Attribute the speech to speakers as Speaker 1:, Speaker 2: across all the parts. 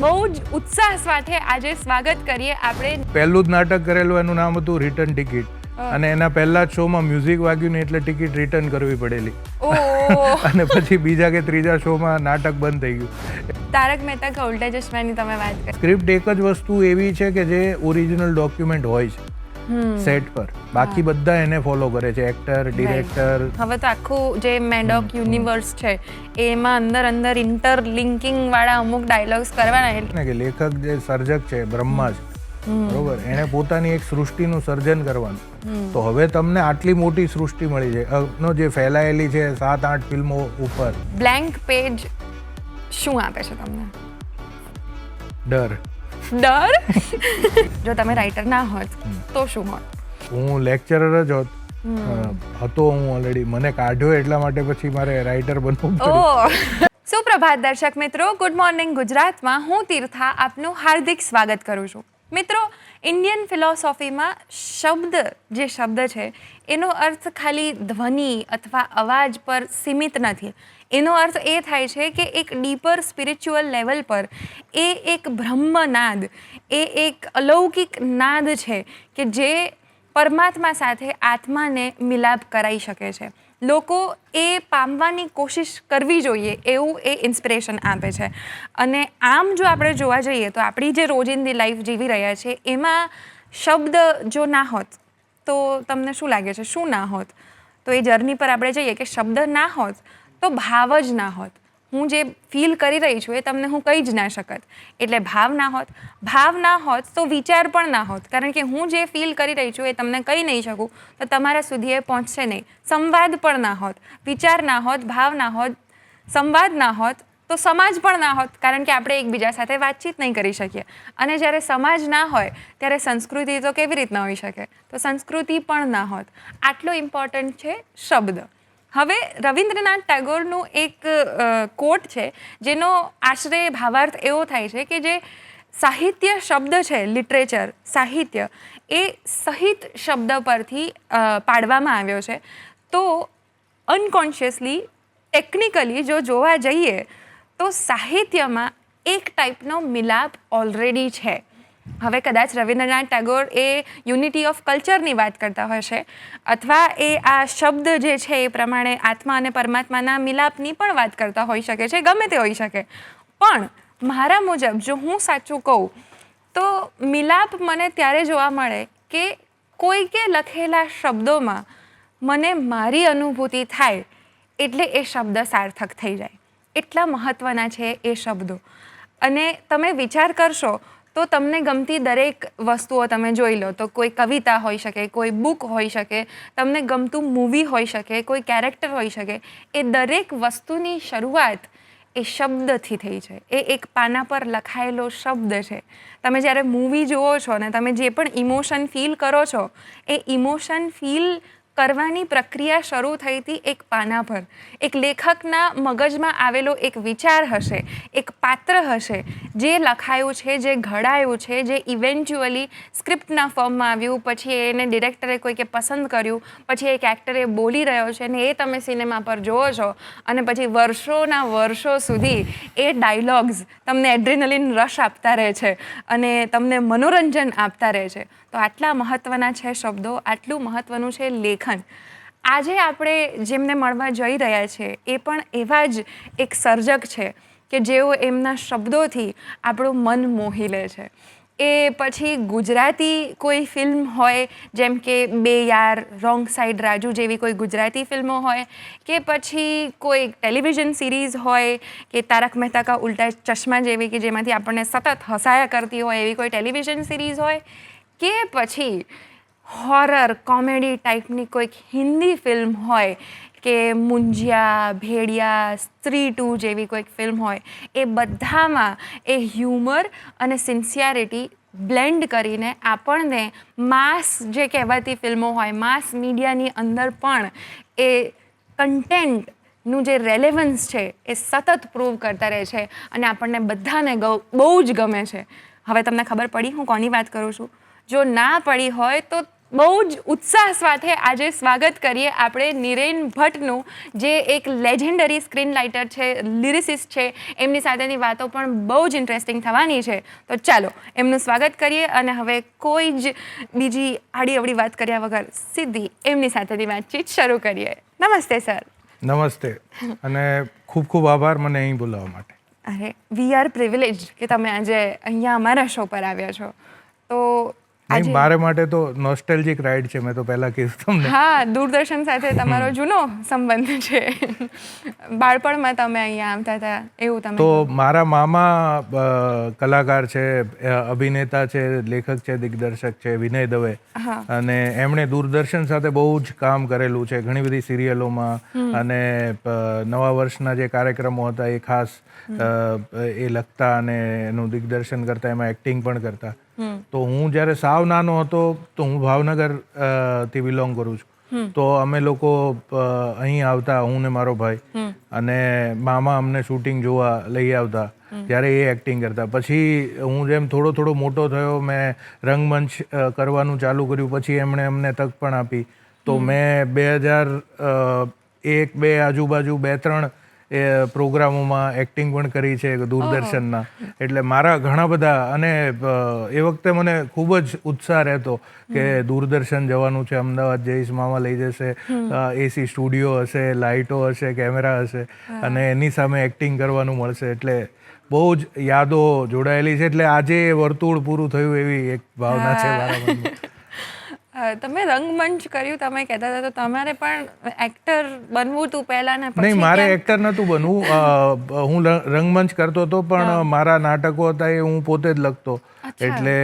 Speaker 1: બહુ જ ઉત્સાહ સાથે આજે સ્વાગત કરીએ આપણે.
Speaker 2: પહેલું જ નાટક કરેલું એનું નામ હતું રિટર્ન ટિકિટ, અને એના પહેલા જ શોમાં મ્યુઝિક વાગ્યું ને એટલે ટિકિટ રિટર્ન કરવી પડેલી. અને પછી બીજા કે ત્રીજા શોમાં નાટક બંધ થઈ ગયું.
Speaker 1: તારક મહેતા કા ઉલ્ટા ચશ્માની તમે વાત કરી.
Speaker 2: સ્ક્રિપ્ટ એક જ વસ્તુ એવી છે કે જે ઓરિજિનલ ડોક્યુમેન્ટ હોય છે સેટ પર, બાકી બધા એને ફોલો કરે છે, એક્ટર, ડિરેક્ટર.
Speaker 1: હવે તો આખું જે મેડોક યુનિવર્સ છે એમાં અંદર ઇન્ટરલિંકિંગ વાળા અમુક ડાયલોગ્સ કરવાના.
Speaker 2: કે લેખક જે સર્જક છે બ્રહ્મા છે, બરોબર, એને પોતાની એક સૃષ્ટિનું સર્જન કરવાનું. તો હવે તમને આટલી મોટી સૃષ્ટિ મળી છે નો જે ફેલાયેલી છે 7-8 ફિલ્મો ઉપર.
Speaker 1: બ્લેન્ક પેજ શું આપે છે તમને?
Speaker 2: ડર.
Speaker 1: જો તમે રાઇટર ના હોત તો શું હોત?
Speaker 2: હું લેક્ચરર જ હતો હું ઓલરેડી. મને કાઢ્યો એટલા માટે પછી મારે રાઇટર બનવું પડ્યું.
Speaker 1: સુપ્રભાત દર્શક મિત્રો, ગુડ મોર્નિંગ ગુજરાતમાં હું તીર્થા આપનું હાર્દિક સ્વાગત કરું છું. મિત્રો, ઇન્ડિયન ફિલોસોફીમાં જે શબ્દ છે એનો અર્થ ખાલી ધ્વનિ અથવા અવાજ પર સીમિત નથી. એનો અર્થ એ થાય છે કે એક ડીપર સ્પિરિચ્યુઅલ લેવલ પર એ એક બ્રહ્મનાદ, એ એક અલૌકિક નાદ છે કે જે પરમાત્મા સાથે આત્માને મિલાપ કરાવી શકે છે. લોકો એ પામવાની કોશિશ કરવી જોઈએ એવું એ ઇન્સ્પિરેશન આપે છે. અને આમ જો આપણે જોવા જઈએ તો આપણી જે રોજિંદી લાઈફ જીવી રહ્યા છે એમાં શબ્દ જો ના હોત તો તમને શું લાગે છે શું ના હોત? તો એ જર્ની પર આપણે જઈએ કે શબ્દ ના હોત તો ભાવ જ ના હોત. હું જે ફીલ કરી રહી છું એ તમને હું કહી જ ના શકત. એટલે ભાવ ના હોત તો વિચાર પણ ના હોત, કારણ કે હું જે ફીલ કરી રહી છું એ તમને કહી નહીં શકું તો તમારા સુધી એ પહોંચશે નહીં. સંવાદ પણ ના હોત, વિચાર ના હોત, ભાવ ના હોત, સંવાદ ના હોત તો સમાજ પણ ના હોત, કારણ કે આપણે એકબીજા સાથે વાતચીત નહીં કરી શકીએ. અને જ્યારે સમાજ ના હોય ત્યારે સંસ્કૃતિ તો કેવી રીતના હોઈ શકે? તો સંસ્કૃતિ પણ ના હોત. આટલો ઇમ્પોર્ટન્ટ છે શબ્દ. હવે રવિન્દ્રનાથ ટાગોરનું એક કોટ છે જેનો આશરે ભાવાર્થ એવો થાય છે કે જે સાહિત્ય શબ્દ છે, લિટરેચર, સાહિત્ય, એ સહિત શબ્દ પરથી પાડવામાં આવ્યો છે. તો અનકોન્શિયસલી, ટેકનિકલી જો જોવા જઈએ તો સાહિત્યમાં એક ટાઈપનો મિલાપ ઓલરેડી છે. હવે કદાચ રવિન્દ્રનાથ ટાગોર એ યુનિટી ઓફ કલ્ચરની વાત કરતા હશે, અથવા એ આ શબ્દ જે છે એ પ્રમાણે આત્મા અને પરમાત્માના મિલાપની પણ વાત કરતા હોઈ શકે છે, ગમે તે હોઈ શકે. પણ મારા મુજબ જો હું સાચું કહું તો મિલાપ મને ત્યારે જોવા મળે કે કોઈકે લખેલા શબ્દોમાં મને મારી અનુભૂતિ થાય એટલે એ શબ્દ સાર્થક થઈ જાય. એટલા મહત્ત્વના છે એ શબ્દો. અને તમે વિચાર કરશો તો તમને ગમતી દરેક વસ્તુઓ તમે જોઈ લો તો કોઈ કવિતા હોઈ શકે, કોઈ બુક હોઈ શકે, તમને ગમતું મૂવી હોઈ શકે, કોઈ કેરેક્ટર હોઈ શકે, એ દરેક વસ્તુની શરૂઆત એ શબ્દથી થઈ છે. એ એક પાના પર લખાયેલો શબ્દ છે. તમે જ્યારે મૂવી જુઓ છો ને તમે જે પણ ઇમોશન ફીલ કરો છો એ ઇમોશન ફીલ કરવાની પ્રક્રિયા શરૂ થઈ હતી એક પાના પર. એક લેખકના મગજમાં આવેલો એક વિચાર હશે, એક પાત્ર હશે જે લખાયું છે, જે ઘડાયું છે, જે ઇવેન્ચ્યુઅલી સ્ક્રિપ્ટના ફોર્મમાં આવ્યું, પછી એને ડિરેક્ટરે કોઈકે પસંદ કર્યું, પછી એક એક્ટરે બોલી રહ્યો છે અને એ તમે સિનેમા પર જુઓ છો અને પછી વર્ષોના વર્ષો સુધી એ ડાયલોગ્સ તમને એડ્રેનલિન રશ આપતા રહે છે અને તમને મનોરંજન આપતા રહે છે. તો આટલા મહત્ત્વના છે શબ્દો, આટલું મહત્ત્વનું છે લેખન. આજે આપણે જેમને મળવા જઈ રહ્યા છે એ પણ એવા જ એક સર્જક છે કે જેઓ એમના શબ્દોથી આપણું મન મોહી લે છે. એ પછી ગુજરાતી કોઈ ફિલ્મ હોય જેમ કે બે યાર, રોંગ સાઈડ રાજુ જેવી કોઈ ગુજરાતી ફિલ્મો હોય, કે પછી કોઈ ટેલિવિઝન સિરીઝ હોય કે તારક મહેતા કા ઉલ્ટા ચશ્મા જેવી કે જેમાંથી આપણને સતત હસાયા કરતી હોય એવી કોઈ ટેલિવિઝન સિરીઝ હોય, કે પછી હોરર કોમેડી ટાઈપની કોઈક હિન્દી ફિલ્મ હોય કે મુંજિયા, ભેડિયા, સ્ત્રી 2 જેવી કોઈક ફિલ્મ હોય, એ બધામાં એ હ્યુમર અને સિન્સિયરિટી બ્લેન્ડ કરીને આપણને માસ જે કહેવાતી ફિલ્મો હોય, માસ મીડિયાની અંદર પણ એ કન્ટેન્ટનું જે રેલેવન્સ છે એ સતત પ્રૂવ કરતા રહે છે અને આપણને બધાને બહુ જ ગમે છે. હવે તમને ખબર પડી હું કોની વાત કરું છું? જો ના પડી હોય તો બહુ જ ઉત્સાહ સાથે આજે સ્વાગત કરીએ આપણે નિરેન ભટ્ટનું, જે એક લેજેન્ડરી સ્ક્રીન રાઇટર છે, લિરિસિસ્ટ છે. એમની સાથેની વાતો પણ બહુ જ ઇન્ટરેસ્ટિંગ થવાની છે. તો ચાલો એમનું સ્વાગત કરીએ અને હવે કોઈ જ બીજી આડી અવળી વાત કર્યા વગર સીધી એમની સાથેની વાતચીત શરૂ કરીએ. નમસ્તે સર.
Speaker 2: નમસ્તે અને ખૂબ ખૂબ આભાર મને અહીં બોલાવવા માટે.
Speaker 1: અરે વી આર પ્રિવિલેજ કે તમે આજે અહીંયા અમારા શો પર આવ્યા છો. તો
Speaker 2: નહીં, મારે માટે તો નોસ્ટેલ્જિક રાઇડ છે. મેં તો પહેલા કીધું તમને.
Speaker 1: હા, દૂરદર્શન સાથે તમારો જૂનો સંબંધ છે. બાળપણમાં તમે અહીંયા આવતા હતા એવું તમે
Speaker 2: તો મારા મામા કલાકાર છે, અભિનેતા છે, લેખક છે, દિગ્દર્શક છે, વિનય દવે. અને એમણે દૂરદર્શન સાથે બહુ જ કામ કરેલું છે, ઘણી બધી સિરિયલોમાં. અને નવા વર્ષના જે કાર્યક્રમો હતા એ ખાસ એ લખતા અને એનું દિગ્દર્શન કરતા, એમાં એક્ટિંગ પણ કરતા. તો હું જ્યારે સાવ નાનો હતો તો હું ભાવનગર થી બિલોંગ કરું છું. તો અમે લોકો અહીં આવતા, હું ને મારો ભાઈ, અને મામા અમને શૂટિંગ જોવા લઈ આવતા. ત્યારે એ એક્ટિંગ કરતા. પછી હું જેમ થોડો થોડો મોટો થયો, મેં રંગમંચ કરવાનું ચાલુ કર્યું. પછી એમણે અમને તક પણ આપી. તો મેં 2001-2 આજુબાજુ 2-3 એ પ્રોગ્રામોમાં એક્ટિંગ પણ કરી છે દૂરદર્શનના. એટલે મારા ઘણા બધા, અને એ વખતે મને ખૂબ જ ઉત્સાહ રહેતો કે દૂરદર્શન જવાનું છે, અમદાવાદ જઈશ, મામા લઈ જશે, એસી સ્ટુડિયો હશે, લાઇટો હશે, કેમેરા હશે, અને એની સામે એક્ટિંગ કરવાનું મળશે. એટલે બહુ જ યાદો જોડાયેલી છે. એટલે આજે વર્તુળ પૂરું થયું એવી એક ભાવના છે મારા મનમાં.
Speaker 1: તમે રંગમંચ કર્યું, તમે કહેતા હતા, તો તમારે પણ એક્ટર બનવું હતું પહેલા ને પછી?
Speaker 2: નહીં, મારે એક્ટર નહોતું બનવું. હું રંગમંચ કરતો હતો, પણ મારા નાટકો હતા એ હું પોતે જ લખતો. એટલે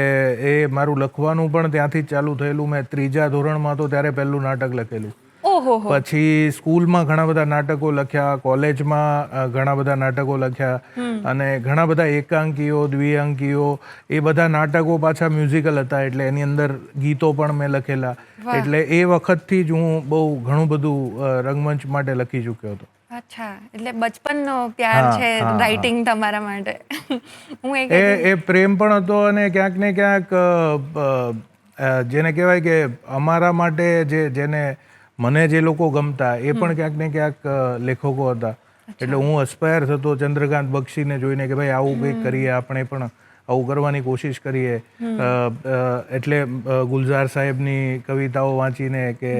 Speaker 2: એ મારું લખવાનું પણ ત્યાંથી જ ચાલુ થયેલું. મેં 3જા ધોરણમાં હતો ત્યારે પહેલું નાટક લખેલું. પછી સ્કૂલમાં ઘણા બધા નાટકો લખ્યા, કોલેજમાં ઘણા બધા નાટકો લખ્યા, અને ઘણા બધા એકાંકીઓ, દ્વિઅંકીઓ, એ બધા નાટકો પાછા મ્યુઝિકલ હતા. એટલે એની અંદર ગીતો પણ મેં લખેલા. એટલે એ વખતથી જ હું બહુ ઘણું બધું રંગમંચ માટે લખી ચૂક્યો હતો.
Speaker 1: અચ્છા, એટલે બચપનનો પ્યાર છે રાઇટિંગ તમારા માટે. હું
Speaker 2: એ પ્રેમ પણ હતો, અને ક્યાંક ને ક્યાંક જેને કહેવાય કે અમારા માટે જેને મને જે લોકો ગમતા એ પણ ક્યાંક ને ક્યાંક લેખકો હતા. એટલે હું અસ્પાયર થતો ચંદ્રકાંત બક્ષીને જોઈને કે ભાઈ આવું કંઈક કરીએ, આપણે પણ આવું કરવાની કોશિશ કરીએ. એટલે ગુલઝાર સાહેબની કવિતાઓ વાંચીને, કે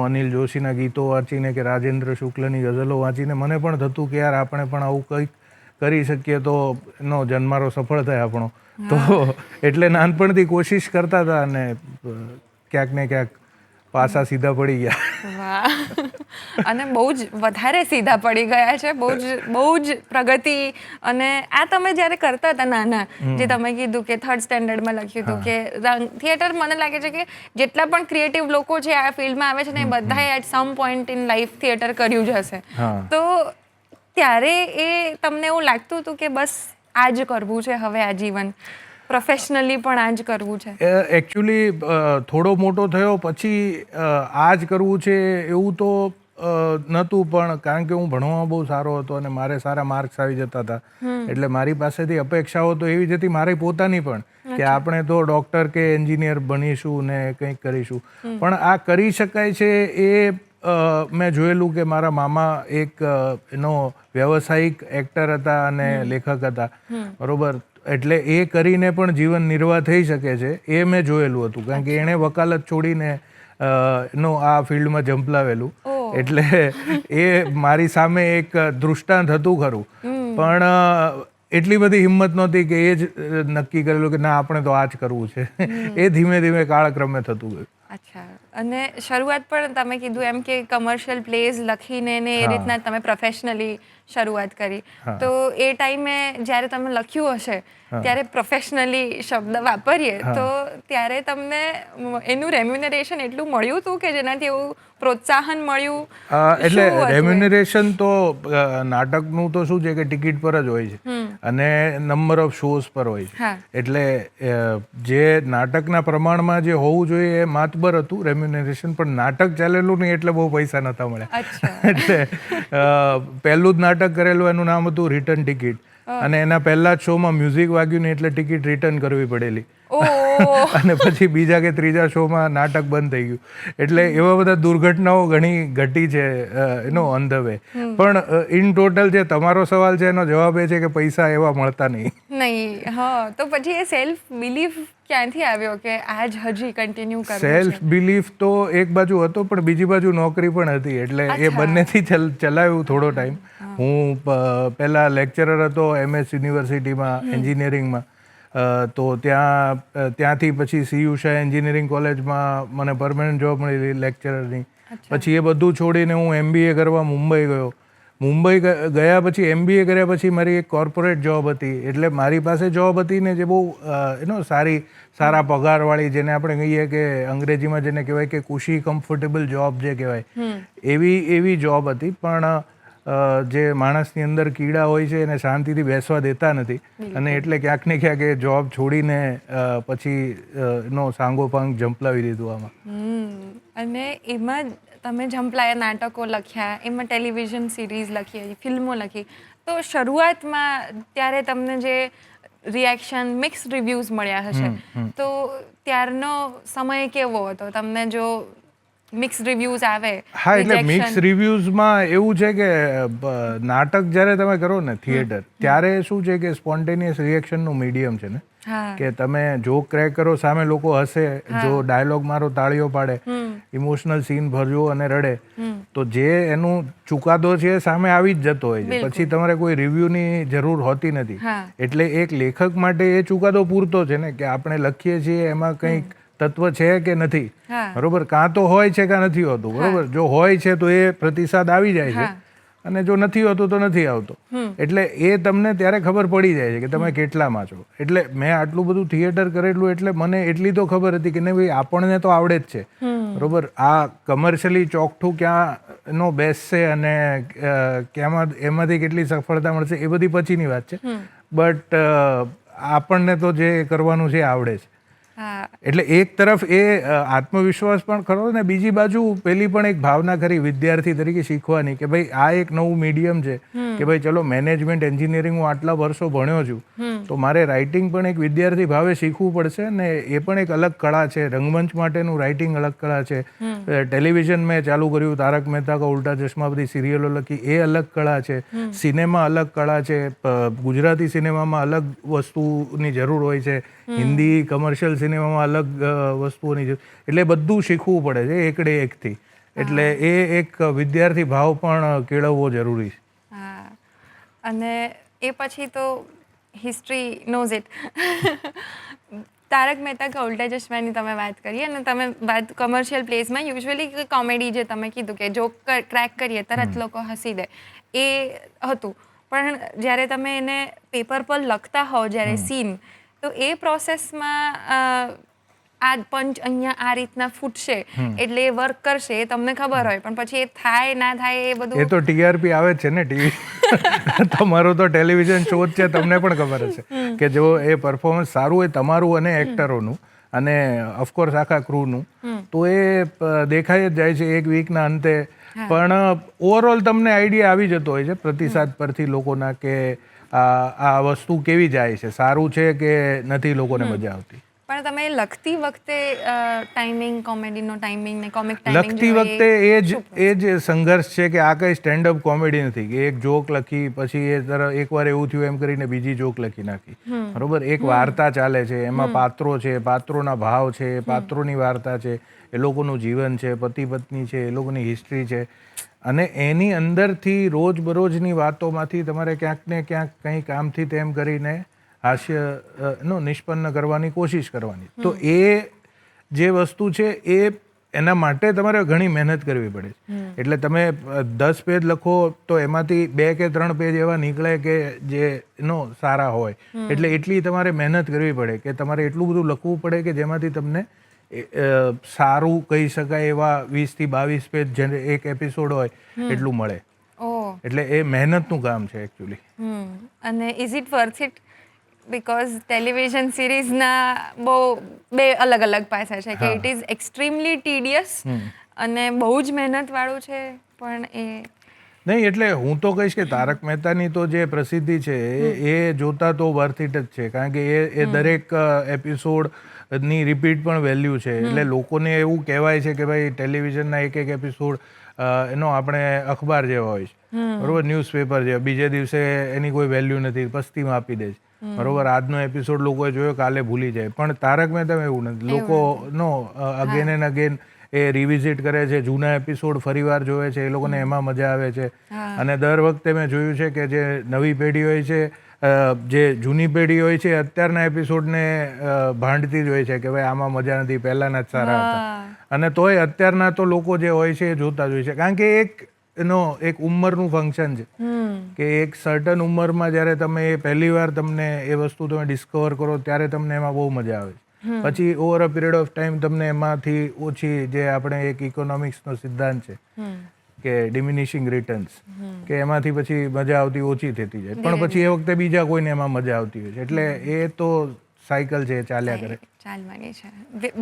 Speaker 2: અનિલ જોશીના ગીતો વાંચીને, કે રાજેન્દ્ર શુક્લની ગઝલો વાંચીને મને પણ થતું કે યાર આપણે પણ આવું કંઈક કરી શકીએ તો એનો જન્મારો સફળ થાય આપણો. તો એટલે નાનપણથી કોશિશ કરતા હતા, અને ક્યાંક ને ક્યાંક પાસા સીધા પડી ગયા.
Speaker 1: વાહ, અને બહુ જ વધારે સીધા પડી ગયા છે. બહુ જ પ્રગતિ. અને આ તમે જ્યારે કરતા હતા નાના, જે તમે કીધું કે 3rd સ્ટેન્ડર્ડમાં લખ્યું હતું કે થિયેટર, મને લાગે છે કે જેટલા પણ ક્રિએટિવ લોકો છે આ ફિલ્ડમાં આવે છે ને, એ બધાએ at some point in life theatre કર્યું જ હશે. તો ત્યારે એ તમને એવું લાગતું હતું કે બસ આ જ કરવું છે હવે આજીવન, પ્રોફેશનલી પણ આ જ કરવું છે?
Speaker 2: એકચ્યુઅલી થોડો મોટો થયો પછી આ જ કરવું છે એવું તો નહોતું. પણ કારણ કે હું ભણવામાં બહુ સારો હતો અને મારે સારા માર્ક્સ આવી જતા હતા, એટલે મારી પાસેથી અપેક્ષાઓ તો એવી જ હતી, મારી પોતાની પણ, કે આપણે તો ડૉક્ટર કે એન્જિનિયર બનીશું ને કંઈક કરીશું. પણ આ કરી શકાય છે એ મેં જોયેલું કે મારા મામા એક એનો વ્યવસાયિક એક્ટર હતા અને લેખક હતા, બરોબર. એટલે એ કરીને પણ જીવન નિર્વાહ થઈ શકે છે એ મેં જોયેલું હતું. કારણ કે એણે વકાલત છોડીને આ ફિલ્ડમાં ઝંપલાવેલું. એટલે એ મારી સામે એક દૃષ્ટાંત હતું ખરું. પણ એટલી બધી હિંમત નહોતી કે એ જ નક્કી કરેલું કે ના આપણે તો આ જ કરવું છે. એ ધીમે ધીમે કાળક્રમે થતું ગયું.
Speaker 1: અચ્છા, અને શરૂઆત પણ તમે કીધું એમ કે કમર્શિયલ પ્લેઝ લખીને ને એ રીતના તમે પ્રોફેશનલી શરૂઆત કરી. તો એ ટાઈમે જ્યારે તમે લખ્યું હશે ત્યારે પ્રોફેશનલી શબ્દ વાપરીએ તો ત્યારે તમને એનું રેમ્યુનરેશન એટલું મળ્યું હતું કે જેનાથી એવું પ્રોત્સાહન મળ્યું?
Speaker 2: એટલે રેમ્યુનરેશન તો નાટકનું તો શું છે કે ટિકિટ પર જ હોય છે અને નંબર ઓફ શોઝ પર હોય છે. એટલે જે નાટકના પ્રમાણમાં જે હોવું જોઈએ એ માતબર હતું રેમ્યુનરેશન, પણ નાટક ચાલેલું નહીં એટલે બહુ પૈસા નહોતા મળ્યા. એટલે પહેલું જ નાટક કરેલું એનું નામ હતું રિટર્ન ટિકિટ, અને એના પહેલા જ શોમાં મ્યુઝિક વાગ્યું ને એટલે ટિકિટ રિટર્ન કરવી પડેલી. અને પછી બીજા કે ત્રીજા શોમાં નાટક બંધ થઈ ગયું. એટલે એવા બધા દુર્ઘટનાઓ ઘણી ઘટી છે ઓન ધ વે. પણ ઇન ટોટલ જે તમારો સવાલ છે એનો જવાબ એ છે કે પૈસા એવા મળતા નહીં.
Speaker 1: નહીં. હા, તો પછી એ સેલ્ફ બિલીફ ક્યાંથી આવ્યો કે આજ હજી કન્ટિન્યુ કરવું છે?
Speaker 2: સેલ્ફ બિલીફ તો એક બાજુ હતો પણ બીજી બાજુ નોકરી પણ હતી, એટલે એ બંનેથી ચલાવ્યું થોડો ટાઈમ. હું પહેલાં લેક્ચરર હતો MS યુનિવર્સિટીમાં એન્જિનિયરિંગમાં. તો ત્યાંથી પછી CU શાહ એન્જિનિયરિંગ કોલેજમાં મને પરમેનન્ટ જોબ મળી લેક્ચરરની. પછી એ બધું છોડીને હું MBA કરવા મુંબઈ ગયો. મુંબઈ ગયા પછી MBA કર્યા પછી મારી એક કોર્પોરેટ જોબ હતી. એટલે મારી પાસે જોબ હતી ને જે બહુ સારા પગારવાળી, જેને આપણે કહીએ કે અંગ્રેજીમાં જેને કહેવાય કે કુશી કમ્ફર્ટેબલ જોબ જે કહેવાય, એવી જોબ હતી. પણ જે માણસની અંદર કીડા હોય છે એને શાંતિથી બેસવા દેતા નથી, અને એટલે ક્યાંક ને ક્યાંક એ જોબ છોડીને પછી સાંગોપાંગ ઝંપલાવી દીધું આમાં.
Speaker 1: અને એમાં તમે ઝંપલાયા, નાટકો લખ્યા, એમાં ટેલિવિઝન સિરીઝ લખી, ફિલ્મો લખી. તો શરૂઆતમાં ત્યારે તમને જે રિએક્શન, મિક્સ રિવ્યૂઝ મળ્યા હશે, તો ત્યારનો સમય કેવો હતો? તમને જો મિક્સ રિવ્યૂઝ આવે?
Speaker 2: હા, એટલે મિક્સ રિવ્યૂઝમાં એવું છે કે નાટક જ્યારે તમે કરો ને થિયેટર, ત્યારે શું છે કે સ્પોન્ટેનિયસ રિએક્શનનું મીડિયમ છે ને, કે તમે જોક ક્રેક કરો, સામે લોકો હસે, જો ડાયલોગ મારો તાળીઓ પાડે, ઇમોશનલ સીન ભરજો અને રડે, તો જે એનું ચુકાદો છે એ સામે આવી જ જતો હોય છે. પછી તમારે કોઈ રિવ્યૂની જરૂર હોતી નથી. એટલે એક લેખક માટે એ ચુકાદો પૂરતો છે ને, કે આપણે લખીએ છીએ એમાં કંઈક તત્વ છે કે નથી, બરોબર? કાં તો હોય છે કાં નથી હોતું, બરોબર? જો હોય છે તો એ પ્રતિસાદ આવી જાય છે, અને જો નથી હોતું તો નથી આવતો. એટલે એ તમને ત્યારે ખબર પડી જાય છે કે તમે કેટલામાં છો. એટલે મેં આટલું બધું થિયેટર કરેલું, એટલે મને એટલી તો ખબર હતી કે નહીં ભાઈ, આપણને તો આવડે જ છે, બરોબર? આ કમર્શિયલી ચોકઠું ક્યાં બેસશે અને એમાંથી કેટલી સફળતા મળશે એ બધી પછીની વાત છે. બટ આપણને તો જે કરવાનું છે આવડે છે. એટલે એક તરફ એ આત્મવિશ્વાસ પણ ખરો ને, બીજી બાજુ પેલી પણ એક ભાવના ખરી વિદ્યાર્થી તરીકે શીખવાની, કે ભાઈ આ એક નવું મીડિયમ છે, કે ભાઈ ચલો મેનેજમેન્ટ એન્જિનિયરિંગ હું આટલા વર્ષો ભણ્યો છું, તો મારે રાઇટિંગ પણ એક વિદ્યાર્થી ભાવે શીખવું પડશે ને. એ પણ એક અલગ કળા છે. રંગમંચ માટેનું રાઇટિંગ અલગ કળા છે. ટેલિવિઝન મેં ચાલુ કર્યું, તારક મહેતા કા ઉલ્ટા ચશ્મા, બધી સિરિયલો લખી, એ અલગ કળા છે. સિનેમા અલગ કળા છે. ગુજરાતી સિનેમામાં અલગ વસ્તુની જરૂર હોય છે, હિન્દી કમર્શિયલ સિનેમામાં અલગ વસ્તુઓની જરૂર. એટલે બધું શીખવું પડે છે એકડે એકથી. એટલે એ એક વિદ્યાર્થી ભાવ પણ કેળવવો જરૂરી છે.
Speaker 1: અને એ પછી તો history knows it. Taarak Mehta Ka Ooltah ચશ્માની તમે વાત કરી, અને તમે વાત કમર્શિયલ પ્લેસમાં યુઝ્યુઅલી કોમેડી, જે તમે કીધું કે જોક ક્રેક કરીએ તરત લોકો હસી દે, એ હતું. પણ જ્યારે તમે એને પેપર પર લખતા હોવ, જ્યારે સીન, તો એ પ્રોસેસમાં આ પંચ અહીંયા આ રીતના ફૂટશે એટલે એ વર્ક કરશે, એ તમને ખબર હોય, પણ પછી એ થાય ના થાય એ બધું,
Speaker 2: એ તો TRP આવે જ છે ને ટીવી. તમારો તો ટેલિવિઝન શો જ છે, તમને પણ ખબર હશે કે જો એ પરફોર્મન્સ સારું હોય તમારું અને એક્ટરોનું અને ઓફકોર્સ આખા ક્રૂનું, તો એ દેખાઈ જ જાય છે એક વીકના અંતે. પણ ઓવરઓલ તમને આઈડિયા આવી જતો હોય છે પ્રતિસાદ પરથી લોકોના, કે આ વસ્તુ કેવી જાય છે, સારું છે કે નથી લોકોને મજા આવતી.
Speaker 1: પણ તમે લખતી વખતે ટાઈમિંગ, કોમેડીનો ટાઈમિંગ ને કોમિક ટાઈમિંગ
Speaker 2: લખતી વખતે એ જ સંઘર્ષ છે કે આ કઈ સ્ટેન્ડઅપ કોમેડી નથી કે એક જોક લખી પછી એકવાર એવું થયું એમ કરીને બીજી જોક લખી નાખી, બરોબર? એક વાર્તા ચાલે છે, એમાં પાત્રો છે, પાત્રોના ભાવ છે, પાત્રોની વાર્તા છે, એ લોકોનું જીવન છે, પતિ પત્ની છે, એ લોકોની હિસ્ટ્રી છે, અને એની અંદરથી રોજબરોજની વાતોમાંથી તમારે ક્યાંક ને ક્યાંક કંઈક આમથી તેમ કરીને હાસ્ય નિષ્પન્ન કરવાની કોશિશ કરવાની. તો એ જે વસ્તુ છે એ એના માટે તમારે ઘણી મહેનત કરવી પડે છે. એટલે તમે 10 પેજ લખો તો એમાંથી 2 કે 3 પેજ એવા નીકળે કે જે સારા હોય. એટલે એટલી તમારે મહેનત કરવી પડે કે તમારે એટલું બધું લખવું પડે કે જેમાંથી તમને સારું કહી શકાય એવા 20 થી 22 પેજ જે એક એપિસોડ હોય એટલું મળે. એટલે એ મહેનતનું કામ છે એકચ્યુઅલી.
Speaker 1: અને is it worth it? Because television સિરીઝના બે અલગ અલગ પાસા છે, કે ઇટ ઇઝ એક્સ્ટ્રીમલી ટીડિયસ અને બહુ જ મહેનતવાળું છે, પણ એ
Speaker 2: નહીં એટલે હું તો કહીશ કે તારક મહેતાની તો જે પ્રસિદ્ધિ છે એ જોતા તો વર્થ ઇટ જ છે, કારણ કે એ દરેક એપિસોડની રિપીટ પણ વેલ્યુ છે. એટલે લોકોને એવું કહેવાય છે કે ભાઈ ટેલિવિઝનના એક એપિસોડ એનો આપણે અખબાર જેવા હોય છે, બરોબર, ન્યૂઝપેપર જેવા, બીજે દિવસે એની કોઈ વેલ્યુ નથી, પસ્તીમાં આપી દે છે, બરોબર. આજનો એપિસોડ લોકોએ જોયો, કાલે ભૂલી જાય. પણ તારક મહેતા એવું નથી, લોકોનો અગેન એન્ડ અગેન એ રિવિઝિટ કરે છે, જૂના એપિસોડ ફરીવાર જોવે છે, એ લોકોને એમાં મજા આવે છે. અને દર વખતે મેં જોયું છે કે જે નવી પેઢી હોય છે, જે જૂની પેઢી હોય છે, અત્યારના એપિસોડને ભાંડતી જ હોય છે કે ભાઈ આમાં મજા નથી, પહેલાના જ સારા હતા. અને તોય અત્યારના તો લોકો જે હોય છે એ જોતા જ હોય છે, કારણ કે એક ઉંમરનું ફંક્શન છે કે એક સર્ટન ઉંમરમાં જ્યારે તમે પહેલી વાર તમને એ વસ્તુ તમે ડિસ્કવર કરો ત્યારે તમને એમાં બહુ મજા આવે છે. પછી over a period of time તમને એમાંથી ઓછી, જે આપણે એક ઇકોનોમિક્સનો સિદ્ધાંત છે કે ડિમિનિશિંગ રિટર્ન્સ, કે એમાંથી પછી મજા આવતી ઓછી થતી જાય, પણ પછી એ વખતે બીજા કોઈને એમાં મજા આવતી હોય છે. એટલે એ તો સાયકલ છે, ચાલ્યા કરે.
Speaker 1: ચાલવાની છે,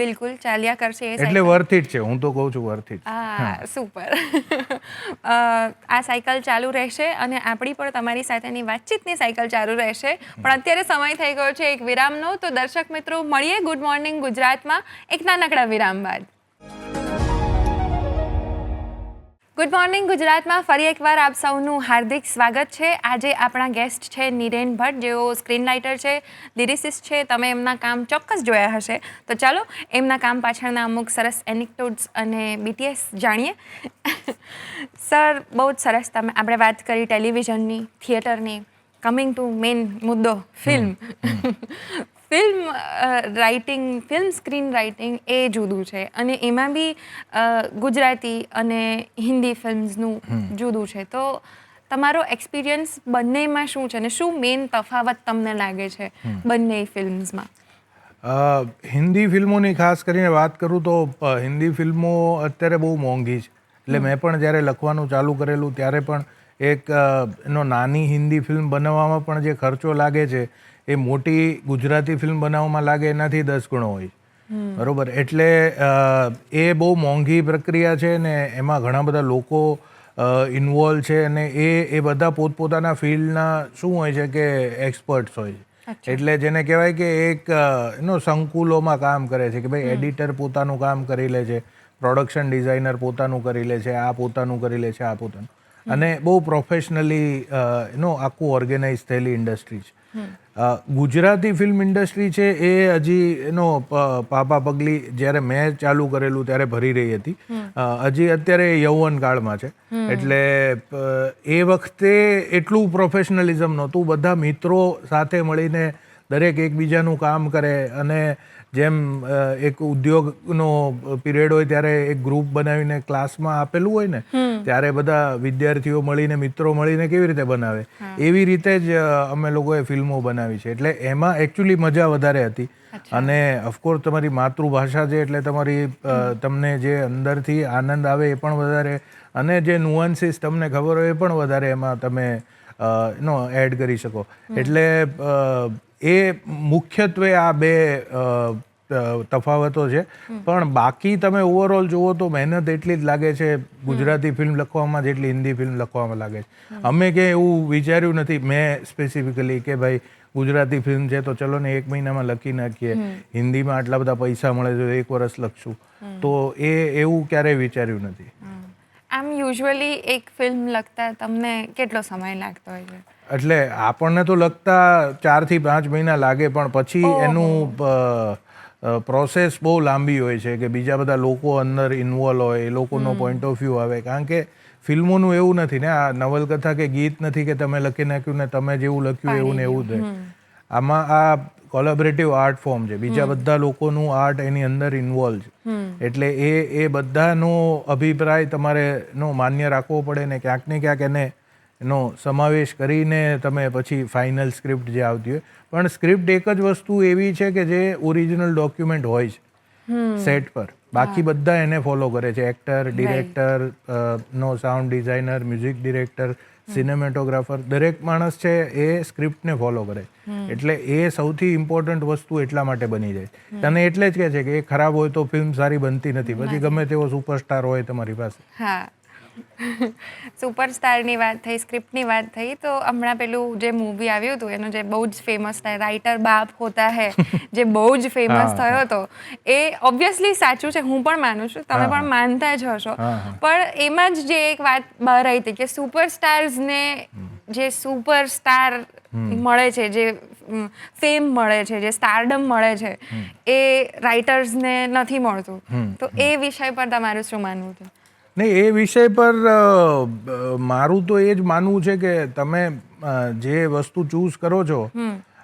Speaker 1: બિલકુલ ચાલ્યા કરશે.
Speaker 2: એટલે વર્થ ઇટ છે, હું તો કહું છું વર્થ ઇટ.
Speaker 1: હા, સુપર. આ સાયકલ ચાલુ રહેશે અને આપણી પણ તમારી સાથેની વાતચીતની સાયકલ ચાલુ રહેશે. પણ અત્યારે સમય થઈ ગયો છે એક વિરામનો, તો દર્શક મિત્રો મળીએ ગુડ મોર્નિંગ ગુજરાતમાં એક નાનકડા વિરામ બાદ. ગુડ મોર્નિંગ ગુજરાતમાં ફરી એકવાર આપ સૌનું હાર્દિક સ્વાગત છે. આજે આપણા ગેસ્ટ છે નિરેન ભટ્ટ, જેઓ સ્ક્રીન રાઇટર છે, લિરિસિસ્ટ છે. તમે એમના કામ ચોક્કસ જોયા હશે, તો ચાલો એમના કામ પાછળના અમુક સરસ એનેક્ડોટ્સ અને BTS જાણીએ. સર, બહુ જ સરસ આપણે વાત કરી ટેલિવિઝનની, થિયેટરની. કમિંગ ટુ મેઇન મુદ્દો, film. Film writing, film screen writing એ જુદું છે, અને એમાં બી ગુજરાતી અને હિન્દી ફિલ્મ્સનું જુદું છે. તો તમારો એક્સપિરિયન્સ બંનેમાં શું છે અને શું મેઇન તફાવત તમને લાગે છે બંને ફિલ્મ્સમાં?
Speaker 2: હિન્દી ફિલ્મોની ખાસ કરીને વાત કરું તો હિન્દી ફિલ્મો અત્યારે બહુ મોંઘી છે. એટલે મેં પણ જ્યારે લખવાનું ચાલુ કરેલું ત્યારે પણ એનો નાની હિન્દી ફિલ્મ બનાવવામાં પણ જે ખર્ચો લાગે છે એ મોટી ગુજરાતી ફિલ્મ બનાવવામાં લાગે એનાથી 10 ગણો હોય, બરોબર. એટલે એ બહુ મોંઘી પ્રક્રિયા છે ને એમાં ઘણા બધા લોકો ઇન્વોલ્વ છે, અને એ બધા પોતપોતાના ફિલ્ડના શું હોય છે કે એક્સપર્ટ્સ હોય છે. એટલે જેને કહેવાય કે એક સંકુલોમાં કામ કરે છે, કે ભાઈ એડિટર પોતાનું કામ કરી લે છે, પ્રોડક્શન ડિઝાઇનર પોતાનું કરી લે છે, આ પોતાનું કરી લે છે, આ પોતાનું, અને બહુ પ્રોફેશનલી આખું ઓર્ગેનાઇઝ થયેલી ઇન્ડસ્ટ્રી છે. ગુજરાતી ફિલ્મ ઇન્ડસ્ટ્રી છે એ હજી પાપા પગલી જ્યારે મેં ચાલુ કરેલું ત્યારે ભરી રહી હતી, હજી અત્યારે યૌવન કાળમાં છે. એટલે એ વખતે એટલું પ્રોફેશનલિઝમ નહોતું, બધા મિત્રો સાથે મળીને દરેક એકબીજાનું કામ કરે, અને જેમ એક ઉદ્યોગનો પીરિયડ હોય ત્યારે એક ગ્રુપ બનાવીને ક્લાસમાં આપેલું હોય ને, ત્યારે બધા વિદ્યાર્થીઓ મળીને, મિત્રો મળીને કેવી રીતે બનાવે, એવી રીતે જ અમે લોકોએ ફિલ્મો બનાવી છે. એટલે એમાં એકચ્યુઅલી મજા વધારે હતી, અને ઓફકોર્સ તમારી માતૃભાષા છે એટલે તમને જે અંદરથી આનંદ આવે એ પણ વધારે, અને જે નુઆન્સીસ તમને ખબર હોય એ પણ વધારે એમાં તમે એડ કરી શકો. એટલે એ મુખ્યત્વે આ બે તફાવતો છે. પણ બાકી તમે ઓવરઓલ જુઓ તો મહેનત એટલી જ લાગે છે ગુજરાતી ફિલ્મ લખવામાં જેટલી હિન્દી ફિલ્મ લખવામાં લાગે છે. અમે કે એવું વિચાર્યું નથી મેં સ્પેસિફિકલી કે ભાઈ ગુજરાતી ફિલ્મ છે તો ચલો ને 1 મહિનામાં લખી નાખીએ, હિન્દીમાં આટલા બધા પૈસા મળે છે 1 વર્ષ લખશું, તો એવું ક્યારેય વિચાર્યું નથી.
Speaker 1: આમ યુઝ્યુઅલી એક ફિલ્મ લખતા તમને કેટલો સમય લાગતો હોય છે?
Speaker 2: એટલે આપણને તો લખતા 4 થી 5 મહિના લાગે, પણ પછી એનું પ્રોસેસ બહુ લાંબી હોય છે, કે બીજા બધા લોકો અંદર ઇન્વોલ્વ હોય, એ લોકોનો પોઈન્ટ ઓફ વ્યૂ આવે. કારણ કે ફિલ્મોનું એવું નથી ને, આ નવલકથા કે ગીત નથી કે તમે લખી નાખ્યું ને તમે જેવું લખ્યું એવું ને એવું જ. આમાં આ કોલેબરેટિવ આર્ટ ફોર્મ છે, બીજા બધા લોકોનું આર્ટ એની અંદર ઇન્વોલ્વ છે. એટલે એ બધાનો અભિપ્રાય તમારે માન્ય રાખવો પડે ને ક્યાંક ને ક્યાંક એનો સમાવેશ કરીને તમે પછી ફાઇનલ સ્ક્રિપ્ટ જે આવતી હોય. પણ સ્ક્રિપ્ટ એક જ વસ્તુ એવી છે કે જે ઓરિજિનલ ડોક્યુમેન્ટ હોય છે સેટ પર, બાકી બધા એને ફોલો કરે છે. Actor, director, sound designer, music director, cinematographer, દરેક માણસ છે એ સ્ક્રિપ્ટને ફોલો કરે. એટલે એ સૌથી ઇમ્પોર્ટન્ટ વસ્તુ એટલા માટે બની જાય. અને એટલે જ કહે છે કે એ ખરાબ હોય તો ફિલ્મ સારી બનતી નથી, પછી ગમે તેવો સુપરસ્ટાર હોય તમારી પાસે.
Speaker 1: હા, સુપરસ્ટારની વાત થઈ, સ્ક્રિપ્ટની વાત થઈ, તો હમણાં પેલું જે મૂવી આવ્યું હતું એનો જે બહુ જ ફેમસ થાય, રાઇટર બાપ હોતા હૈ, જે બહુ જ ફેમસ થયો હતો, એ ઓબ્વિયસલી સાચું છે, હું પણ માનું છું, તમે પણ માનતા જ હશો, પણ એમાં જ જે એક વાત બહાર આવી હતી કે સુપરસ્ટાર્સને જે સુપરસ્ટાર મળે છે, જે ફેમ મળે છે, જે સ્ટારડમ મળે છે, એ રાઇટર્સને નથી મળતું. તો એ વિષય પર તમારું શું માનવું છે?
Speaker 2: નહીં, એ વિષય પર મારું તો એ જ માનવું છે કે તમે જે વસ્તુ ચૂઝ કરો છો,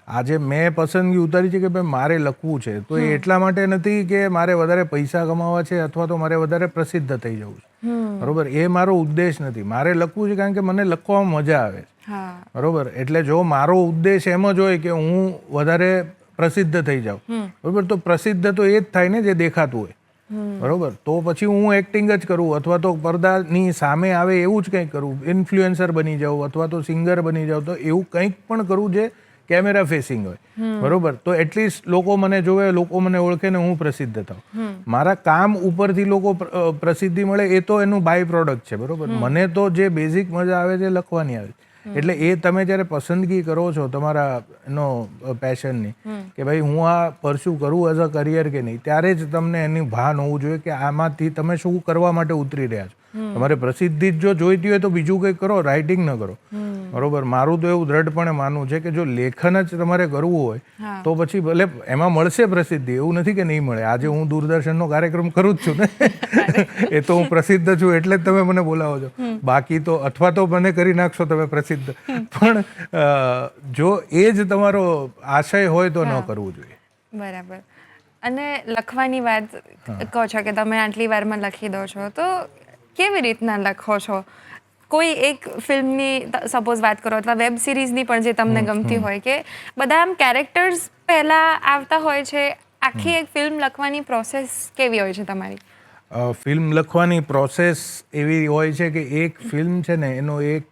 Speaker 2: આજે મેં પસંદગી ઉતારી છે કે ભાઈ મારે લખવું છે, તો એ એટલા માટે નથી કે મારે વધારે પૈસા કમાવા છે અથવા તો મારે વધારે પ્રસિદ્ધ થઈ જવું છે, બરોબર? એ મારો ઉદ્દેશ નથી. મારે લખવું છે કારણ કે મને લખવામાં મજા આવે છે, બરોબર? એટલે જો મારો ઉદ્દેશ એમ જ હોય કે હું વધારે પ્રસિદ્ધ થઈ જાઉં, બરોબર, તો પ્રસિદ્ધ તો એ જ થાય ને જે દેખાતું હોય, બરોબર? તો પછી હું એક્ટિંગ જ કરું અથવા તો પડદાની સામે આવે એવું જ કંઈક કરું, ઇન્ફ્લુએન્સર બની જાઉં અથવા તો સિંગર બની જાઉં, તો એવું કંઈક પણ કરું જે કેમેરા ફેસિંગ હોય, બરોબર? તો એટલીસ્ટ લોકો મને જોવે, લોકો મને ઓળખે ને હું પ્રસિદ્ધ થાઉં. મારા કામ ઉપરથી લોકો પ્રસિદ્ધિ મળે એ તો એનું બાય પ્રોડક્ટ છે, બરોબર? મને તો જે બેઝિક મજા આવે છે લખવાની આવે છે. એટલે એ તમે જ્યારે પસંદગી કરો છો તમારા એનો પેશનની કે ભાઈ હું આ પરસ્યુ કરું એઝ અ કરિયર કે નહીં, ત્યારે જ તમને એની ભાન હોવું જોઈએ કે આમાંથી તમે શું કરવા માટે ઉતરી રહ્યા છો. તમારે પ્રસિદ્ધિ જો જોઈતી હોય તો બીજું કંઈક કરો, રાઇટિંગ ન કરો, બરોબર? મારું તો એવું દ્રઢપણે માનવું છે કે જો લેખન જ તમારે કરવું હોય તો પછી ભલે એમાં મળશે પ્રસિદ્ધિ, એવું નથી કે નહીં મળે. આજે હું દૂરદર્શનનો કાર્યક્રમ કરું જ છું ને, એ તો હું પ્રસિદ્ધ છું એટલે જ તમે મને બોલાવો છો. બાકી તો અથવા તો મને કરી નાખશો તમે પ્રસિદ્ધ, પણ જો એ જ તમારો આશય હોય તો ન કરવું જોઈએ.
Speaker 1: બરાબર. અને લખવાની વાત કહો છો કે તમે આટલી વારમાં લખી દો છો, તો કેવી રીતના લખો છો? કોઈ એક ફિલ્મની સપોઝ વાત કરો અથવા વેબ સિરીઝની પણ જે તમને ગમતી હોય, કે બધા આમ કેરેક્ટર્સ પહેલાં આવતા હોય છે, આખી એક ફિલ્મ લખવાની પ્રોસેસ કેવી હોય છે તમારી?
Speaker 2: ફિલ્મ લખવાની પ્રોસેસ એવી હોય છે કે એક ફિલ્મ છે ને એનો એક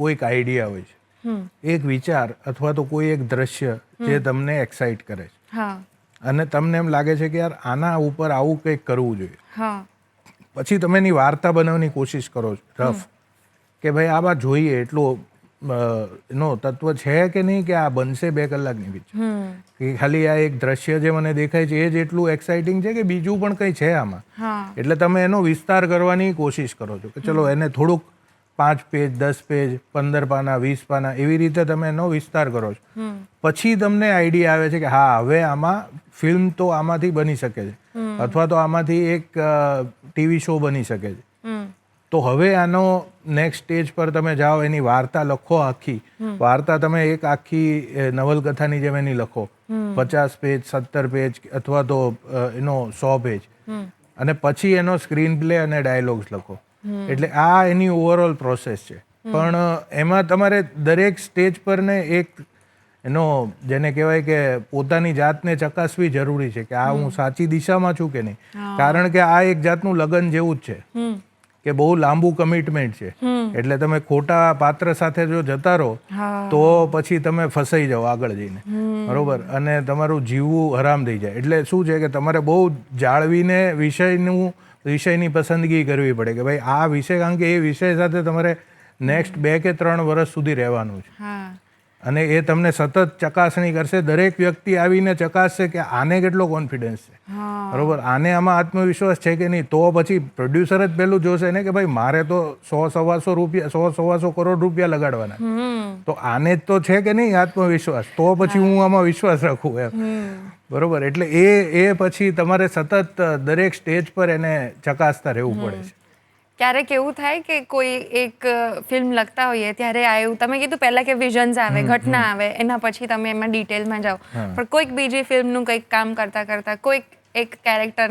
Speaker 2: કોઈક આઈડિયા હોય છે, એક વિચાર અથવા તો કોઈ એક દ્રશ્ય જે તમને એક્સાઇટ કરે છે અને તમને એમ લાગે છે કે યાર આના ઉપર આવું કંઈક કરવું જોઈએ. પછી તમે એની વાર્તા બનાવવાની કોશિશ કરો છો રફ, કે ભાઈ આમાં જોઈએ એટલું એનો તત્વ છે કે નહીં કે આ બનશે 2 કલાકની પિક્ચર, કે ખાલી આ એક દ્રશ્ય જે મને દેખાય છે એ જ એટલું એક્સાઇટિંગ છે કે બીજું પણ કંઈ છે આમાં. એટલે તમે એનો વિસ્તાર કરવાની કોશિશ કરો છો કે ચલો એને થોડુંક 5 પેજ, 10 પેજ, 15 પાના, 20 પાના એવી રીતે તમે એનો વિસ્તાર કરો છો. પછી તમને આઈડિયા આવે છે કે હા હવે આમાં ફિલ્મ તો આમાંથી બની શકે છે અથવા તો આમાંથી એક ટીવી શો બની શકે છે. તો હવે આનો નેક્સ્ટ સ્ટેજ પર તમે જાઓ, એની વાર્તા લખો, આખી વાર્તા તમે એક આખી નવલકથાની જેમ એની લખો, 50 પેજ, 70 પેજ અથવા તો એનો 100 પેજ, અને પછી એનો સ્ક્રીન પ્લે અને ડાયલોગ્સ લખો. એટલે આ એની ઓવરઓલ પ્રોસેસ છે. પણ એમાં તમારે દરેક સ્ટેજ પર ને એક એનો જેને કહેવાય કે પોતાની જાતને ચકાસવી જરૂરી છે કે આ હું સાચી દિશામાં છું કે નહીં. કારણ કે આ એક જાતનું લગન જેવું જ છે કે બહુ લાંબુ કમિટમેન્ટ છે. એટલે તમે ખોટા પાત્ર સાથે જો જતા રહો તો પછી તમે ફસાઈ જાઓ આગળ જઈને, બરોબર? અને તમારું જીવવું હરામ થઈ જાય. એટલે શું છે કે તમારે બહુ જાળવીને વિષયની પસંદગી કરવી પડે કે ભાઈ આ વિષય, કારણ કે એ વિષય સાથે તમારે નેક્સ્ટ 2 કે 3 વર્ષ સુધી રહેવાનું છે અને એ તમને સતત ચકાસણી કરશે. દરેક વ્યક્તિ આવીને ચકાસશે કે આને કેટલો કોન્ફિડન્સ છે, બરોબર, આને આમાં આત્મવિશ્વાસ છે કે નહીં. તો પછી પ્રોડ્યુસર જ પેલું જોશે ને કે ભાઈ મારે તો 100-125 કરોડ રૂપિયા લગાડવાના, તો આને જ તો છે કે નહીં આત્મવિશ્વાસ, તો પછી હું આમાં વિશ્વાસ રાખું એમ, બરોબર? એટલે એ પછી તમારે સતત દરેક સ્ટેજ પર એને ચકાસતા રહેવું પડે છે.
Speaker 1: ક્યારેક એવું થાય કે કોઈ એક ફિલ્મ લખતા હોઈએ ત્યારે આવ્યું, તમે કીધું પહેલાં કે વિઝન્સ આવે, ઘટના આવે, એના પછી તમે એમાં ડિટેલમાં જાઓ, પણ કોઈક બીજી ફિલ્મનું કંઈક કામ કરતાં કરતાં કોઈક એક કેરેક્ટર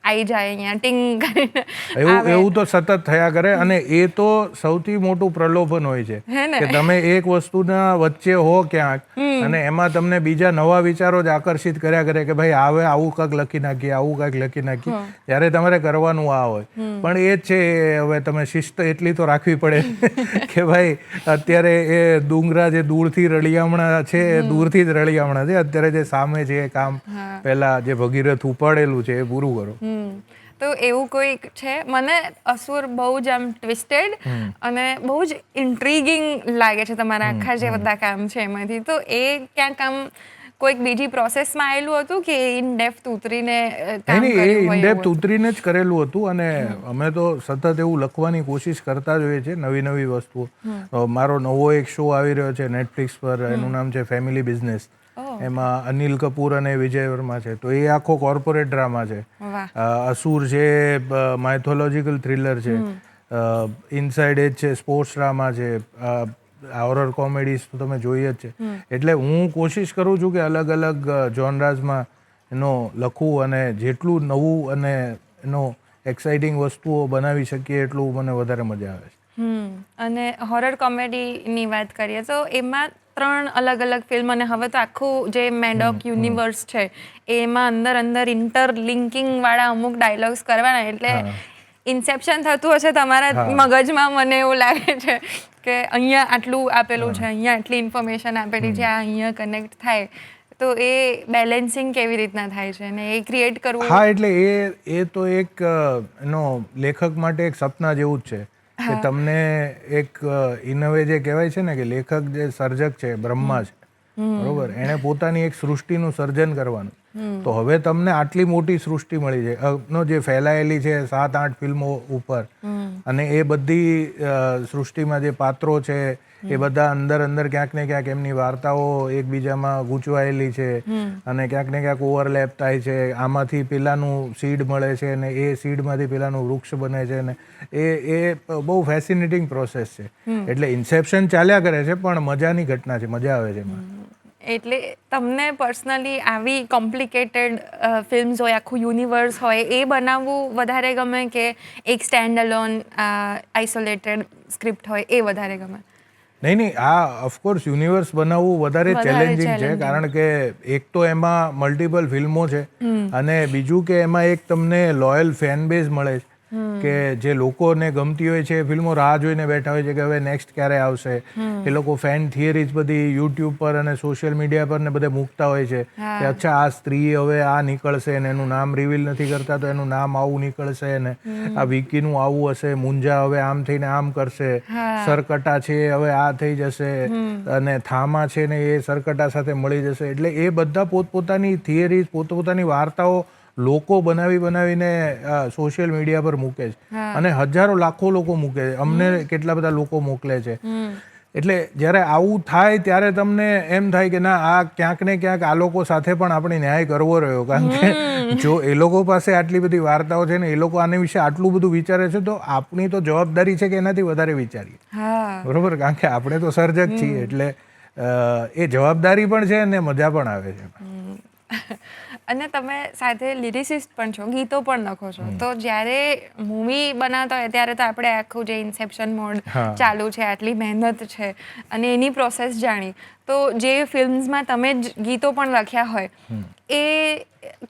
Speaker 1: આવી જાય અહીંયા ટિંગ કરીને,
Speaker 2: એવું તો સતત થયા કરે. અને એ તો સૌથી મોટું પ્રલોભન હોય છે કે તમે એક વસ્તુના વચ્ચે હો ક્યાંક અને એમાં તમને બીજા નવા વિચારો જ આકર્ષિત કર્યા કરે કે ભાઈ હવે આવું કંઈક લખી નાખીએ, આવું કંઈક લખી નાખીએ, ત્યારે તમારે કરવાનું આ હોય. પણ એ જ છે, હવે તમે શિસ્ત એટલી તો રાખવી પડે કે ભાઈ અત્યારે એ ડુંગરા જે દૂરથી રળિયામણા છે એ દૂરથી જ રળિયામણા છે, અત્યારે જે સામે છે એ કામ પહેલા જે ભગીરથ ઉપાડેલું છે એ પૂરું કરો.
Speaker 1: તો એવું કોઈક છે? મને અસુર બહુ જ આમ ટ્વિસ્ટેડ અને બહુ જ ઇન્ટ્રીગિંગ લાગે છે તમારા આખા જે બધા કામ છે એમાંથી. તો એ ક્યાંક આમ કોઈક બીજી પ્રોસેસમાં આવેલું હતું કે ઇન ડેપ્થ ઉતરીને કામ
Speaker 2: નહીં, એ
Speaker 1: કર્યું હોય
Speaker 2: ઇનડેપ્થ
Speaker 1: એવું?
Speaker 2: ઉતરીને જ કરેલું હતું અને અમે તો સતત એવું લખવાની કોશિશ કરતા જ હોઈએ છીએ, નવી નવી વસ્તુઓ. મારો નવો એક શો આવી રહ્યો છે નેટફ્લિક્સ પર, એનું નામ છે ફેમિલી બિઝનેસ. એમાં અનિલ કપૂર અને વિજય વર્મા છે. તો એ આખો કોર્પોરેટ ડ્રામા છે.
Speaker 1: વાહ.
Speaker 2: અસુર છે માઇથોલોજીકલ થ્રિલર છે, ઇનસાઇડ એજ છે સ્પોર્ટ્સ ડ્રામા છે, હોરર કોમેડીઝ તો તમે જોઈએ જ છે. એટલે હું કોશિશ કરું છું કે અલગ અલગ જોનરાઝમાં એનો લખું અને જેટલું નવું અને એનો એક્સાઇટિંગ વસ્તુઓ બનાવી શકીએ એટલું મને વધારે મજા આવે છે.
Speaker 1: અને હોરર કોમેડીની વાત કરીએ તો એમાં 3 અલગ અલગ ફિલ્મ અને હવે તો આખું જે મેડોક યુનિવર્સ છે એમાં અંદર ઇન્ટરલિંકિંગ વાળા અમુક ડાયલોગ્સ કરવાના, એટલે ઇન્સેપ્શન થતું હશે તમારા મગજમાં, મને એવું લાગે છે કે અહીંયા આટલું આપેલું છે, અહીંયા આટલી ઇન્ફોર્મેશન આપેલી છે, આ અહીંયા કનેક્ટ થાય. તો એ બેલેન્સિંગ કેવી રીતના થાય છે અને એ ક્રિએટ કરવું?
Speaker 2: હા, એટલે એ તો એક એનો લેખક માટે એક સપના જેવું જ છે કે તમને એક ઇનવે જે કહેવાય છે ને કે લેખક જે સર્જક છે, બ્રહ્મા છે, બરોબર, એણે પોતાની એક સૃષ્ટિનું સર્જન કરવાનું. તો હવે તમને આટલી મોટી સૃષ્ટિ મળી છે જે ફેલાયેલી છે 7-8 ફિલ્મો ઉપર, અને એ બધી સૃષ્ટિમાં જે પાત્રો છે એ બધા અંદર ક્યાંક ને ક્યાંક એમની વાર્તાઓ એકબીજામાં ગૂંચવાયેલી છે અને ક્યાંક ને ક્યાંક ઓવરલેપ થાય છે. આમાંથી પેલાનું સીડ મળે છે અને એ સીડમાંથી પેલાનું વૃક્ષ બને છે ને એ બહુ ફેસિનેટિંગ પ્રોસેસ છે. એટલે ઇન્સેપ્શન ચાલ્યા કરે છે પણ મજાની ઘટના છે, મજા આવે છે એમાં.
Speaker 1: એટલે તમને પર્સનલી આવી કોમ્પ્લિકેટેડ ફિલ્મ્સ હોય, આખું યુનિવર્સ હોય, એ બનાવવું વધારે ગમે કે એક સ્ટેન્ડ અલોન આઇસોલેટેડ સ્ક્રિપ્ટ હોય એ વધારે ગમે?
Speaker 2: નહીં, આ ઓફકોર્સ યુનિવર્સ બનાવવું વધારે ચેલેન્જિંગ છે, કારણ કે એક તો એમાં મલ્ટિપલ ફિલ્મો છે અને બીજું કે એમાં એક તમને લોયલ ફેન બેઝ મળે છે કે જે લોકોને ગમતી હોય છે એ ફિલ્મો રાહ જોઈને બેઠા હોય છે કે હવે નેક્સ્ટ ક્યારે આવશે. એ લોકો ફેન થિયરીઝ બધી યુટ્યુબ પર અને સોશિયલ મીડિયા પર ને બધે મૂકતા હોય છે કે અચ્છા આ સ્ત્રી હવે આ નીકળશે ને એનું નામ રિવીલ નથી કરતા તો એનું નામ આવું નીકળશે ને આ વિકીનું આવું હશે, મુંજા હવે આમ થઈને આમ કરશે, સરકટા છે હવે આ થઈ જશે અને થામા છે ને એ સરકટા સાથે મળી જશે. એટલે એ બધા પોતપોતાની થિયરીઝ, પોતપોતાની વાર્તાઓ લોકો બનાવીને સોશિયલ મીડિયા પર મૂકે છે અને હજારો લાખો લોકો મૂકે છે. અમને કેટલા બધા લોકો મોકલે છે. એટલે જ્યારે આવું થાય ત્યારે તમને એમ થાય કે ના, આ ક્યાંક ને ક્યાંક આ લોકો સાથે પણ આપણે ન્યાય કરવો રહ્યો, કારણ કે જો એ લોકો પાસે આટલી બધી વાર્તાઓ છે ને એ લોકો આને વિશે આટલું બધું વિચારે છે તો આપણી તો જવાબદારી છે કે એનાથી વધારે વિચારીએ, બરોબર, કારણ કે આપણે તો સર્જક છીએ. એટલે એ જવાબદારી પણ છે અને મજા પણ આવે છે.
Speaker 1: અને તમે સાથે લિરિસિસ્ટ પણ છો, ગીતો પણ લખો છો. તો જ્યારે મૂવી બનાવતા હોય ત્યારે તો આપણે આખું જે ઇન્સેપ્શન મોડ ચાલુ છે, આટલી મહેનત છે અને એની પ્રોસેસ જાણી, તો જે ફિલ્મ્સમાં તમે જ ગીતો પણ લખ્યા હોય એ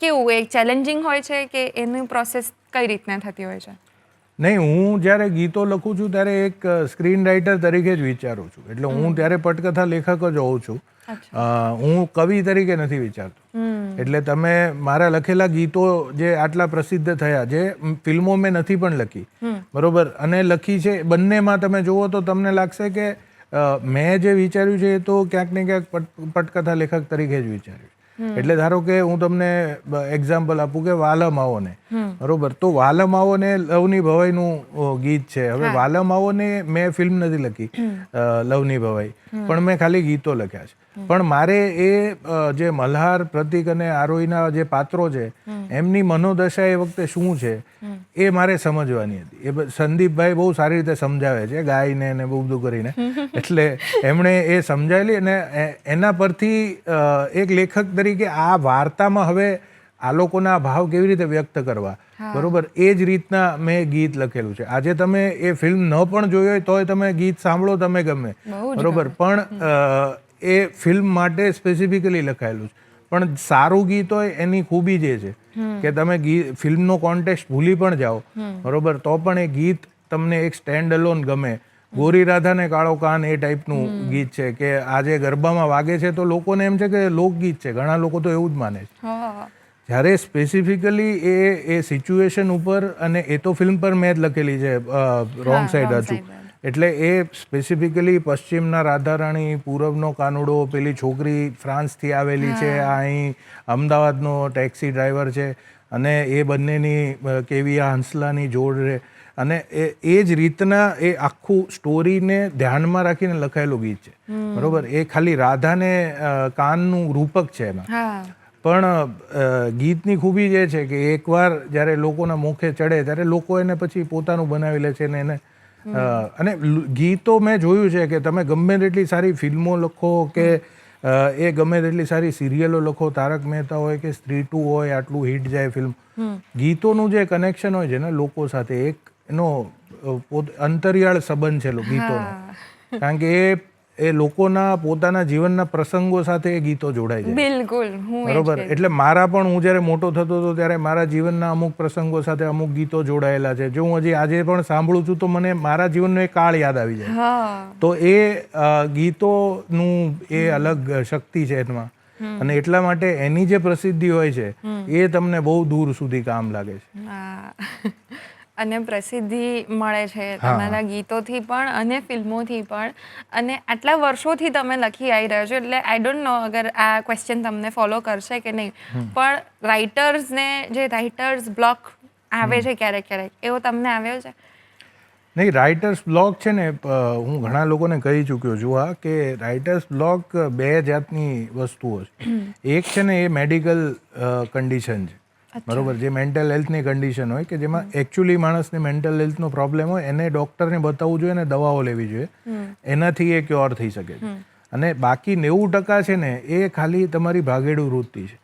Speaker 1: કેવું, એક ચેલેન્જિંગ હોય છે કે એની પ્રોસેસ કઈ રીતના થતી હોય છે?
Speaker 2: નહીં, હું જ્યારે ગીતો લખું છું ત્યારે એક સ્ક્રીન રાઇટર તરીકે જ વિચારું છું. એટલે હું ત્યારે પટકથા લેખક જ હોઉં છું, હું કવિ તરીકે નથી વિચારતો. એટલે તમે મારા લખેલા ગીતો જે આટલા પ્રસિદ્ધ થયા, જે ફિલ્મો મેં નથી પણ લખી, બરોબર, અને લખી છે, બંનેમાં તમે જુઓ તો તમને લાગશે કે મેં જે વિચાર્યું છે એ તો ક્યાંક ને ક્યાંક પટકથા લેખક તરીકે જ વિચાર્યું. એટલે ધારો કે હું તમને એક્ઝામ્પલ આપું કે વાલમ આવોને, બરોબર, તો વાલમ આવોને લવની ભવાઈનું ગીત છે. હવે વાલમ આવોને મેં ફિલ્મ નથી લખી લવની ભવાઈ, પણ મેં ખાલી ગીતો લખ્યા છે. પણ મારે એ જે મલ્હાર, પ્રતીક અને આરોહીના જે પાત્રો છે એમની મનોદશા એ વખતે શું છે એ મારે સમજવાની હતી. એ સંદીપભાઈ બહુ સારી રીતે સમજાવે છે, ગાઈને ને બહુ બધું કરીને. એટલે એમણે એ સમજાવેલી અને એના પરથી એક લેખક તરીકે આ વાર્તામાં હવે આ લોકોના ભાવ કેવી રીતે વ્યક્ત કરવા, બરોબર, એ જ રીતના મેં ગીત લખેલું છે. આજે તમે એ ફિલ્મ ન પણ જોઈ હોય તોય તમે ગીત સાંભળો, તમે ગમે, બરોબર, પણ એ ફિલ્મ માટે સ્પેસિફિકલી લખાયેલું છે. પણ સારું ગીત હોય એની ખૂબી જે છે કે તમે ફિલ્મનો કોન્ટેક્સ્ટ ભૂલી પણ જાઓ, બરોબર, તો પણ એ ગીત તમને એક સ્ટેન્ડ અલોન ગમે. ગોરી રાધા ને કાળો કાન એ ટાઈપનું ગીત છે કે આજે ગરબામાં વાગે છે તો લોકોને એમ છે કે લોકગીત છે, ઘણા લોકો તો એવું જ માને છે. જ્યારે સ્પેસિફિકલી એ સિચ્યુએશન ઉપર, અને એ તો ફિલ્મ પર મેં જ લખેલી છે, રોંગ સાઈડ
Speaker 1: Wrong
Speaker 2: હતું,
Speaker 1: Side.
Speaker 2: એટલે એ સ્પેસિફિકલી પશ્ચિમના રાધારાણી, પૂરબનો કાનુડો, પેલી છોકરી ફ્રાન્સથી આવેલી છે, આ અહીં અમદાવાદનો ટેક્સી ડ્રાઈવર છે, અને એ બંનેની કેવી આ હંસલાની જોડ છે, અને એ જ રીતના એ આખું સ્ટોરીને ધ્યાનમાં રાખીને લખાયેલું ગીત છે, બરોબર. એ ખાલી રાધાને કાનનું રૂપક છે એમાં,
Speaker 1: હા
Speaker 2: પણ ગીતની ખૂબી જે છે કે એકવાર જ્યારે લોકોના મુખે ચડે ત્યારે લોકો એને પછી પોતાનું બનાવી લે છે ને એને અને ગીતો મેં જોયું છે કે તમે ગમે તેટલી સારી ફિલ્મો લખો કે એ ગમે તેટલી સારી સિરિયલો લખો, તારક મહેતા હોય કે સ્ત્રી 2 હોય, આટલું હિટ જાય ફિલ્મ, ગીતોનું જે કનેક્શન હોય છે ને લોકો સાથે, એક એનો અંતરિયાળ સંબંધ છે ગીતોનો, કારણ કે એ લોકોના પોતાના જીવનના પ્રસંગો સાથે એ ગીતો જોડાય છે,
Speaker 1: બિલકુલ. હું એ જ
Speaker 2: બરોબર. એટલે મારા પણ, હું જ્યારે મોટો થતો હતો ત્યારે મારા જીવનના અમુક પ્રસંગો સાથે અમુક ગીતો જોડાયેલા છે, જો હું હજી આજે પણ સાંભળું છું તો મને મારા જીવનનો એક કાળ યાદ આવી જાય.
Speaker 1: હા
Speaker 2: તો એ ગીતોનું એ અલગ શક્તિ છે એમાં, અને એટલા માટે એની જે પ્રસિદ્ધિ હોય છે એ તમને બહુ દૂર સુધી કામ લાગે છે.
Speaker 1: હા. અને પ્રસિદ્ધિ મળે છે તમારા ગીતોથી પણ અને ફિલ્મોથી પણ, અને આટલા વર્ષોથી તમે લખી આવી રહ્યા છો, એટલે આઈ ડોન્ટ નો અગર આ ક્વેશ્ચન તમને ફોલો કરશે કે નહીં, પણ રાઇટર્સને જે રાઇટર્સ બ્લોક આવે છે ક્યારેક ક્યારેક, એવો તમને આવ્યો છે?
Speaker 2: નહીં, રાઇટર્સ બ્લોક છે ને, હું ઘણા લોકોને કહી ચૂક્યો છું આ, કે રાઇટર્સ બ્લોક બે જાતની વસ્તુઓ છે. એક છે ને એ મેડિકલ કન્ડિશન છે, બરોબર, જે મેન્ટલ હેલ્થની કન્ડિશન હોય, કે જેમાં એકચ્યુઅલી માણસને મેન્ટલ હેલ્થનો પ્રોબ્લેમ હોય, એને ડૉક્ટરને બતાવવું જોઈએ અને દવાઓ લેવી જોઈએ, એનાથી એ ક્યોર થઈ શકે છે. અને બાકી 90% છે ને એ ખાલી તમારી ભાગેડુ વૃત્તિ છે,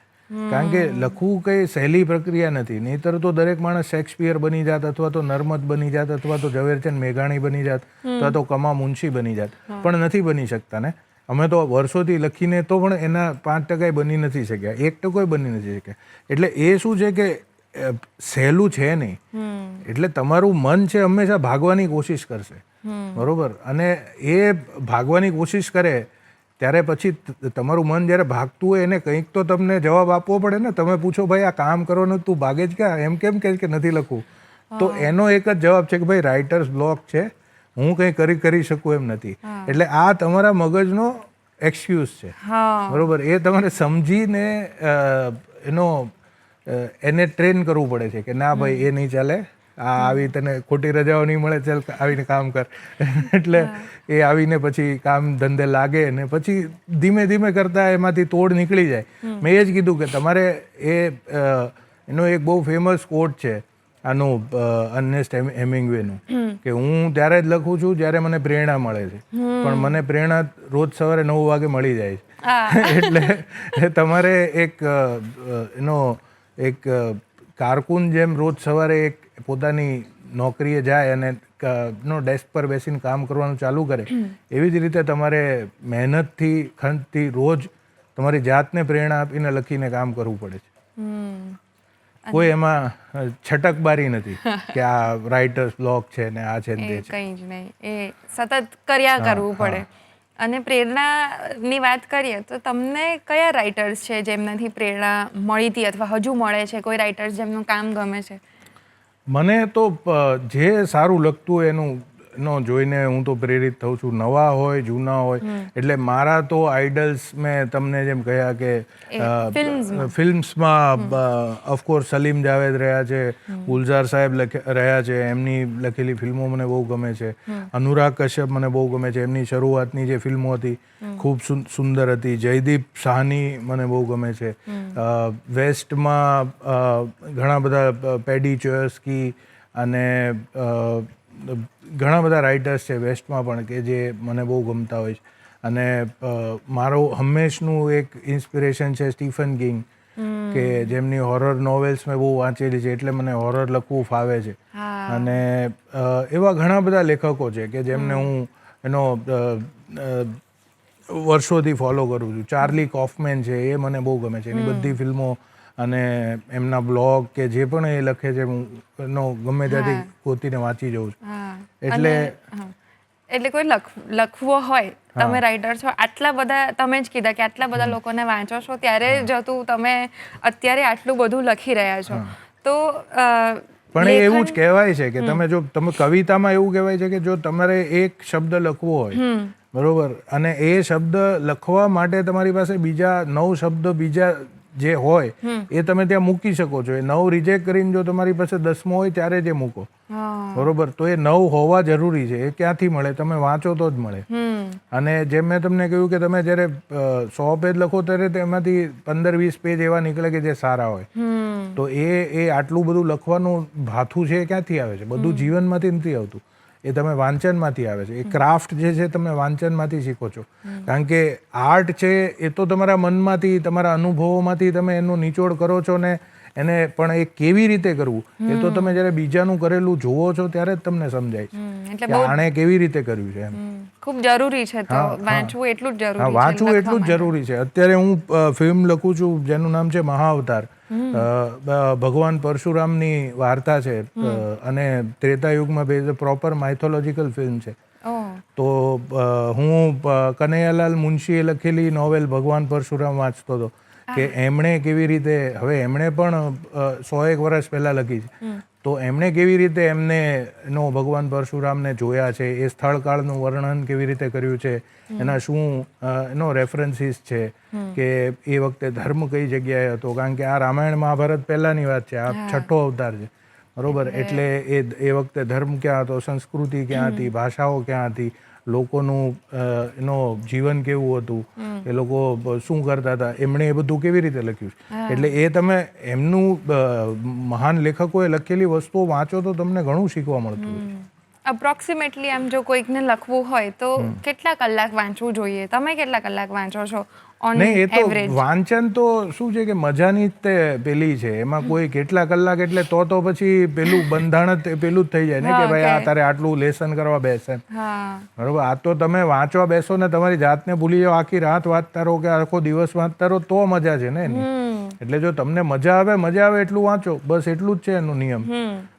Speaker 2: કારણ કે લખવું કંઈ સહેલી પ્રક્રિયા નથી. નહીંતર તો દરેક માણસ શેક્સપિયર બની જાત, અથવા તો નર્મદ બની જાત, અથવા તો ઝવેરચંદ મેઘાણી બની જાત, અથવા તો કમા મુનશી બની જાત, પણ નથી બની શકતા ને. અમે તો વર્ષોથી લખીને તો પણ એના 5% બની નથી શક્યા, 1% બની નથી શક્યા. એટલે એ શું છે કે સહેલું છે નહીં, એટલે તમારું મન છે હંમેશા ભાગવાની કોશિશ કરશે, બરોબર. અને એ ભાગવાની કોશિશ કરે ત્યારે પછી તમારું મન જ્યારે ભાગતું હોય એને કંઈક તો તમને જવાબ આપવો પડે ને. તમે પૂછો ભાઈ આ કામ કરવાનું, તું ભાગે જ ક્યાં, એમ કેમ કે નથી લખવું, તો એનો એક જ જવાબ છે કે ભાઈ રાઇટર્સ બ્લોક છે, હું કંઈ કરી શકું એમ નથી. એટલે આ તમારા મગજનો એક્સક્યુઝ છે, બરોબર. એ તમારે સમજીને એને ટ્રેન કરવું પડે છે કે ના ભાઈ એ નહીં ચાલે, આવી તને ખોટી રજાઓ નહીં મળે, ચાલ આવીને કામ કર. એટલે એ આવીને પછી કામ ધંધે લાગે, ને પછી ધીમે ધીમે કરતા એમાંથી તોડ નીકળી જાય. મેં એ જ કીધું કે તમારે એનો એક બહુ ફેમસ કોટ છે આનું, અર્નેસ્ટ હેમિંગ્વેનું, કે હું ત્યારે જ લખું છું જ્યારે મને પ્રેરણા મળે છે, પણ મને પ્રેરણા રોજ સવારે 9 વાગે મળી જાય છે. એટલે તમારે એક કારકુન જેમ રોજ સવારે એક પોતાની નોકરીએ જાય અને ડેસ્ક પર બેસીને કામ કરવાનું ચાલુ કરે, એવી જ રીતે તમારે મહેનતથી, ખંતથી રોજ તમારી જાતને પ્રેરણા આપીને લખીને કામ કરવું પડે છે. કોઈ એમાં છટકબારી નથી કે આ રાઇટર્સ બ્લોક છે ને આ છે ને તે છે,
Speaker 1: કંઈ જ નહીં. એ સતત કર્યા કરવું પડે. અને પ્રેરણાની વાત કરીએ તો તમને કયા રાઇટર્સ છે જેમનાથી પ્રેરણા મળી હતી અથવા હજુ મળે છે? કોઈ રાઇટર્સ જેમનું કામ ગમે છે?
Speaker 2: મને તો જે સારું લખતું હોય એનો જોઈને હું તો પ્રેરિત થઉં છું, નવા હોય જૂના હોય. એટલે મારા તો આઇડલ્સ મેં તમને જેમ કહ્યા કે ફિલ્મ્સમાં ઓફકોર્સ સલીમ જાવેદ રહ્યા છે, ગુલઝાર સાહેબ રહ્યા છે, એમની લખેલી ફિલ્મો મને બહુ ગમે છે. અનુરાગ કશ્યપ મને બહુ ગમે છે, એમની શરૂઆતની જે ફિલ્મો હતી ખૂબ સુંદર હતી. જયદીપ સાહની મને બહુ ગમે છે. વેસ્ટમાં ઘણા બધા પેડી ચોયસ્કી અને ઘણા બધા રાઇટર્સ છે વેસ્ટમાં પણ કે જે મને બહુ ગમતા હોય છે. અને મારો હંમેશનું એક ઇન્સ્પિરેશન છે સ્ટીફન કિંગ, કે જેમની હોરર નોવેલ્સ મેં બહુ વાંચેલી છે, એટલે મને હોરર લખવું ફાવે છે. અને એવા ઘણા બધા લેખકો છે કે જેમને હું વર્ષોથી ફોલો કરું છું. ચાર્લી કોફમેન છે, એ મને બહુ ગમે છે, એની બધી ફિલ્મો અને એમના બ્લોગ કે જે પણ એ લખે છે, હું એનો ગમે ત્યાંથી ગોતીને વાંચી જઉં છું.
Speaker 1: એટલે કોઈ લખવો હોય તમે રાઇટર છો, આટલા બધા તમે જ કીધા કે આટલા બધા લોકોને વાંચો છો ત્યારે જતું તમે અત્યારે આટલું બધું લખી રહ્યા છો. તો
Speaker 2: પણ એ એવું જ કહેવાય છે કે તમે કવિતામાં એવું કહેવાય છે કે જો તમારે એક શબ્દ લખવો હોય, બરોબર, અને એ શબ્દ લખવા માટે તમારી પાસે બીજા 9 શબ્દ બીજા જે હોય એ તમે ત્યાં મૂકી શકો છો. એ 9 રિજેક્ટ કરીને જો તમારી પાસે 10મો હોય ત્યારે જ એ મૂકો, બરોબર. તો એ 9 હોવા જરૂરી છે. એ ક્યાંથી મળે? તમે વાંચો તો જ મળે. અને જેમ મેં તમને કહ્યું કે તમે જ્યારે 100 પેજ લખો ત્યારે તેમાંથી 15-20 પેજ એવા નીકળે કે જે સારા હોય. તો એ આટલું બધું લખવાનું ભાથું છે એ ક્યાંથી આવે છે? બધું જીવનમાંથી નથી આવતું, એ તમે વાંચનમાંથી આવે છે. એ ક્રાફ્ટ જે છે તમે વાંચનમાંથી શીખો છો. કારણ કે આર્ટ છે એ તો તમારા મનમાંથી, તમારા અનુભવોમાંથી તમે એનો નિચોડ કરો છો ને એને પણ એ કેવી રીતે કરવું એ તો તમે જ્યારે બીજાનું કરેલું જોવો છો ત્યારે જ તમને સમજાય છે કે આણે કેવી રીતે કર્યું છે.
Speaker 1: ખૂબ જરૂરી છે. તો વાંચવું એટલું જ જરૂરી છે.
Speaker 2: વાંચવું એટલું જ જરૂરી છે. અત્યારે હું ફિલ્મ લખું છું જેનું નામ છે મહાઅવતાર. ભગવાન પરશુરામની વાર્તા છે અને ત્રેતા યુગમાં બેઝ પ્રોપર માઇથોલોજીકલ ફિલ્મ છે. તો હું કનૈયાલાલ મુનશીએ લખેલી નોવેલ ભગવાન પરશુરામ વાંચતો હતો કે એમણે કેવી રીતે, હવે એમણે પણ 101 વર્ષ પહેલા લખી છે, તો એમણે કેવી રીતે એનો ભગવાન પરશુરામને જોયા છે, એ સ્થળ કાળનું વર્ણન કેવી રીતે કર્યું છે, એના શું એનો રેફરન્સીસ છે કે એ વખતે ધર્મ કઈ જગ્યાએ હતો. કારણ કે આ રામાયણ મહાભારત પહેલાની વાત છે, આ 6ઠ્ઠો અવતાર છે, બરોબર. એટલે એ વખતે ધર્મ ક્યાં હતો, સંસ્કૃતિ ક્યાં હતી, ભાષાઓ ક્યાં હતી, લોકોનું એનો જીવન કેવું હતું, એ લોકો શું કરતા હતા, એમણે એ બધું કેવી રીતે લખ્યું છે. એટલે એ તમે એમનું મહાન લેખકોએ લખેલી વસ્તુઓ વાંચો તો તમને ઘણું શીખવા મળતું હોય છે.
Speaker 1: અપ્રોક્સિમેટલી આમ જો કોઈકને લખવું હોય તો કેટલા કલાક વાંચવું જોઈએ? તમે કેટલા કલાક વાંચો છો ઓન એવરેજ?
Speaker 2: વાંચન તો શું છે કે મજાની જ તે પેલી છે, એમાં કોઈ કેટલા કલાક એટલે તો પછી પેલું બંધાણ જ પેલું જ થઈ જાય ને કે ભાઈ આ તારે આટલું લેસન કરવા બેસે, બરોબર. આ તો તમે વાંચવા બેસો ને તમારી જાતને ભૂલી જાઓ, આખી રાત વાંચતા રહો કે આખો દિવસ વાંચતા રહો તો મજા છે ને એની. એટલે જો તમને મજા આવે એટલું વાંચો, બસ એટલું જ છે એનો નિયમ,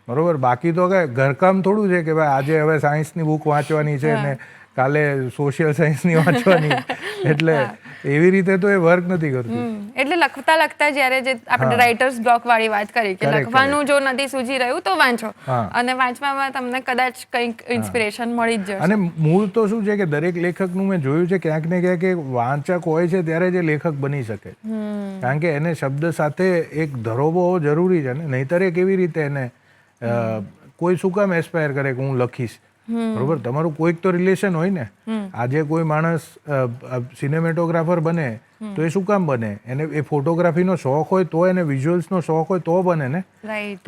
Speaker 2: બરોબર. બાકી તો કઈ ઘરકામ થોડું છે કે ભાઈ આજે હવે સાયન્સની બુક વાંચવાની છે ને કાલે સોશિયલ સાયન્સની વાંચવાની, એટલે એવી રીતે તો એ વર્ક નથી કરતું.
Speaker 1: એટલે લખતા જ્યારે જે આપણે રાઇટર્સ બ્લોક વાળી વાત કરી કે લખવાનું જો નથી સૂઝી રહ્યું તો વાંચો, અને વાંચવામાં તમને કદાચ કંઈક ઇન્સ્પિરેશન મળી જ જશે. અને
Speaker 2: મૂળ તો શું છે કે દરેક લેખકનું મેં જોયું છે ક્યાંક ને ક્યાંક વાંચક હોય છે ત્યારે જે લેખક બની શકે, કારણ કે એને શબ્દ સાથે એક ધરોબો જરૂરી છે ને, નહીતર એ કેવી રીતે એને કોઈ શું કામ એસ્પાયર કરે કે હું લખીશ, બરોબર. તમારું કોઈક તો રિલેશન હોય ને. આજે કોઈ માણસ સિનેમેટોગ્રાફર બને તો એ શું કામ બને? એને એ ફોટોગ્રાફીનો શોખ હોય તો, એને વિઝ્યુઅલ્સનો શોખ હોય તો બને ને.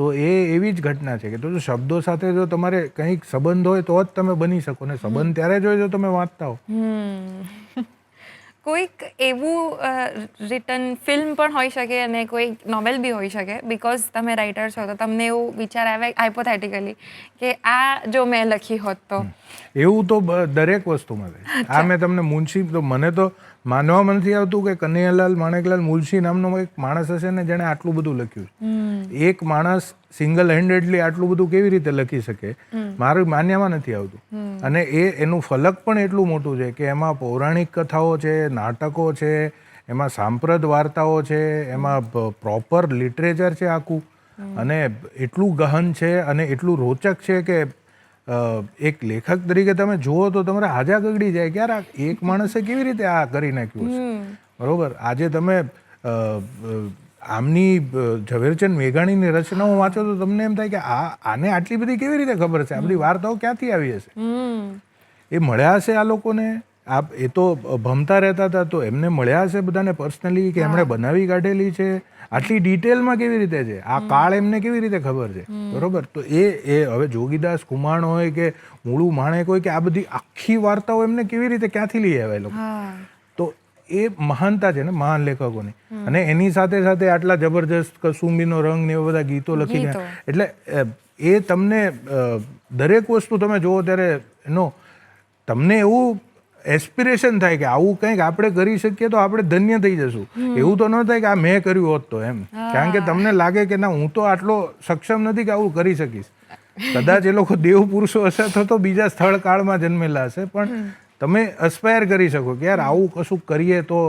Speaker 2: તો એ એવી જ ઘટના છે કે તો શબ્દો સાથે જો તમારે કંઈક સંબંધ હોય તો જ તમે બની શકો ને. સંબંધ ત્યારે જ હોય જો તમે વાંચતા હો.
Speaker 1: કોઈક એવું રિટન ફિલ્મ પણ હોઈ શકે અને કોઈ નોવેલ બી હોઈ શકે, બિકોઝ તમે રાઇટર છો તો તમને એવું વિચાર આવે હાઇપોથેટિકલી કે આ જો મેં લખી હોત તો.
Speaker 2: એવું તો દરેક વસ્તુમાં થાય. આ મેં તમને મુનશી, તો મને તો માનવામાં નથી આવતું કે કનૈયાલાલ માણેકલાલ મુનશી નામનો એક માણસ હશે ને જેણે આટલું બધું લખ્યું. એક માણસ સિંગલ હેન્ડેડલી આટલું બધું કેવી રીતે લખી શકે, મારું માન્યામાં નથી આવતું. અને એનું ફલક પણ એટલું મોટું છે કે એમાં પૌરાણિક કથાઓ છે, નાટકો છે, એમાં સાંપ્રત વાર્તાઓ છે, એમાં પ્રોપર લિટરેચર છે આખું, અને એટલું ગહન છે અને એટલું રોચક છે કે એક લેખક તરીકે તમે જુઓ તો તમારે હાજા ગગડી જાય કે યાર આ એક માણસે કેવી રીતે આ કરી નાખ્યું છે, બરોબર. આજે તમે આમની ઝવેરચંદ મેઘાણીની રચનાઓ વાંચો તો તમને એમ થાય કે આને આટલી બધી કેવી રીતે ખબર છે, આ બધી વાર્તાઓ ક્યાંથી આવી હશે, એ મળ્યા હશે આ લોકોને, એ તો ભમતા રહેતા હતા તો એમને મળ્યા હશે બધાને પર્સનલી કે એમણે બનાવી કાઢેલી છે, આટલી ડિટેલમાં કેવી રીતે છે, આ કાળ એમને કેવી રીતે ખબર છે, બરોબર. તો એ હવે જોગીદાસ કુમાણ હોય કે મૂળું માણેક હોય કે આ બધી આખી વાર્તાઓ એમને કેવી રીતે ક્યાંથી લઈ આવ્યા લોકો, તો એ મહાનતા છે ને મહાન લેખકોની. અને એની સાથે સાથે આટલા જબરજસ્ત કસુંબીનો રંગ ને એવા બધા ગીતો લખી ગયા, એટલે એ તમને દરેક વસ્તુ તમે જુઓ ત્યારે એનો તમને એવું એસ્પિરેશન થાય કે આવું કંઈક આપણે કરી શકીએ તો આપણે ધન્ય થઈ જશું. એવું તો ન થાય કે આ મેં કર્યું હોત તો એમ, કારણ કે તમને લાગે કે ના હું તો આટલો સક્ષમ નથી કે આવું કરી શકીશ. કદાચ એ લોકો દેવ પુરુષો હશે તો બીજા સ્થળ કાળમાં જન્મેલા હશે, પણ તમે અસ્પાયર કરી શકો કે યાર આવું કશું કરીએ તો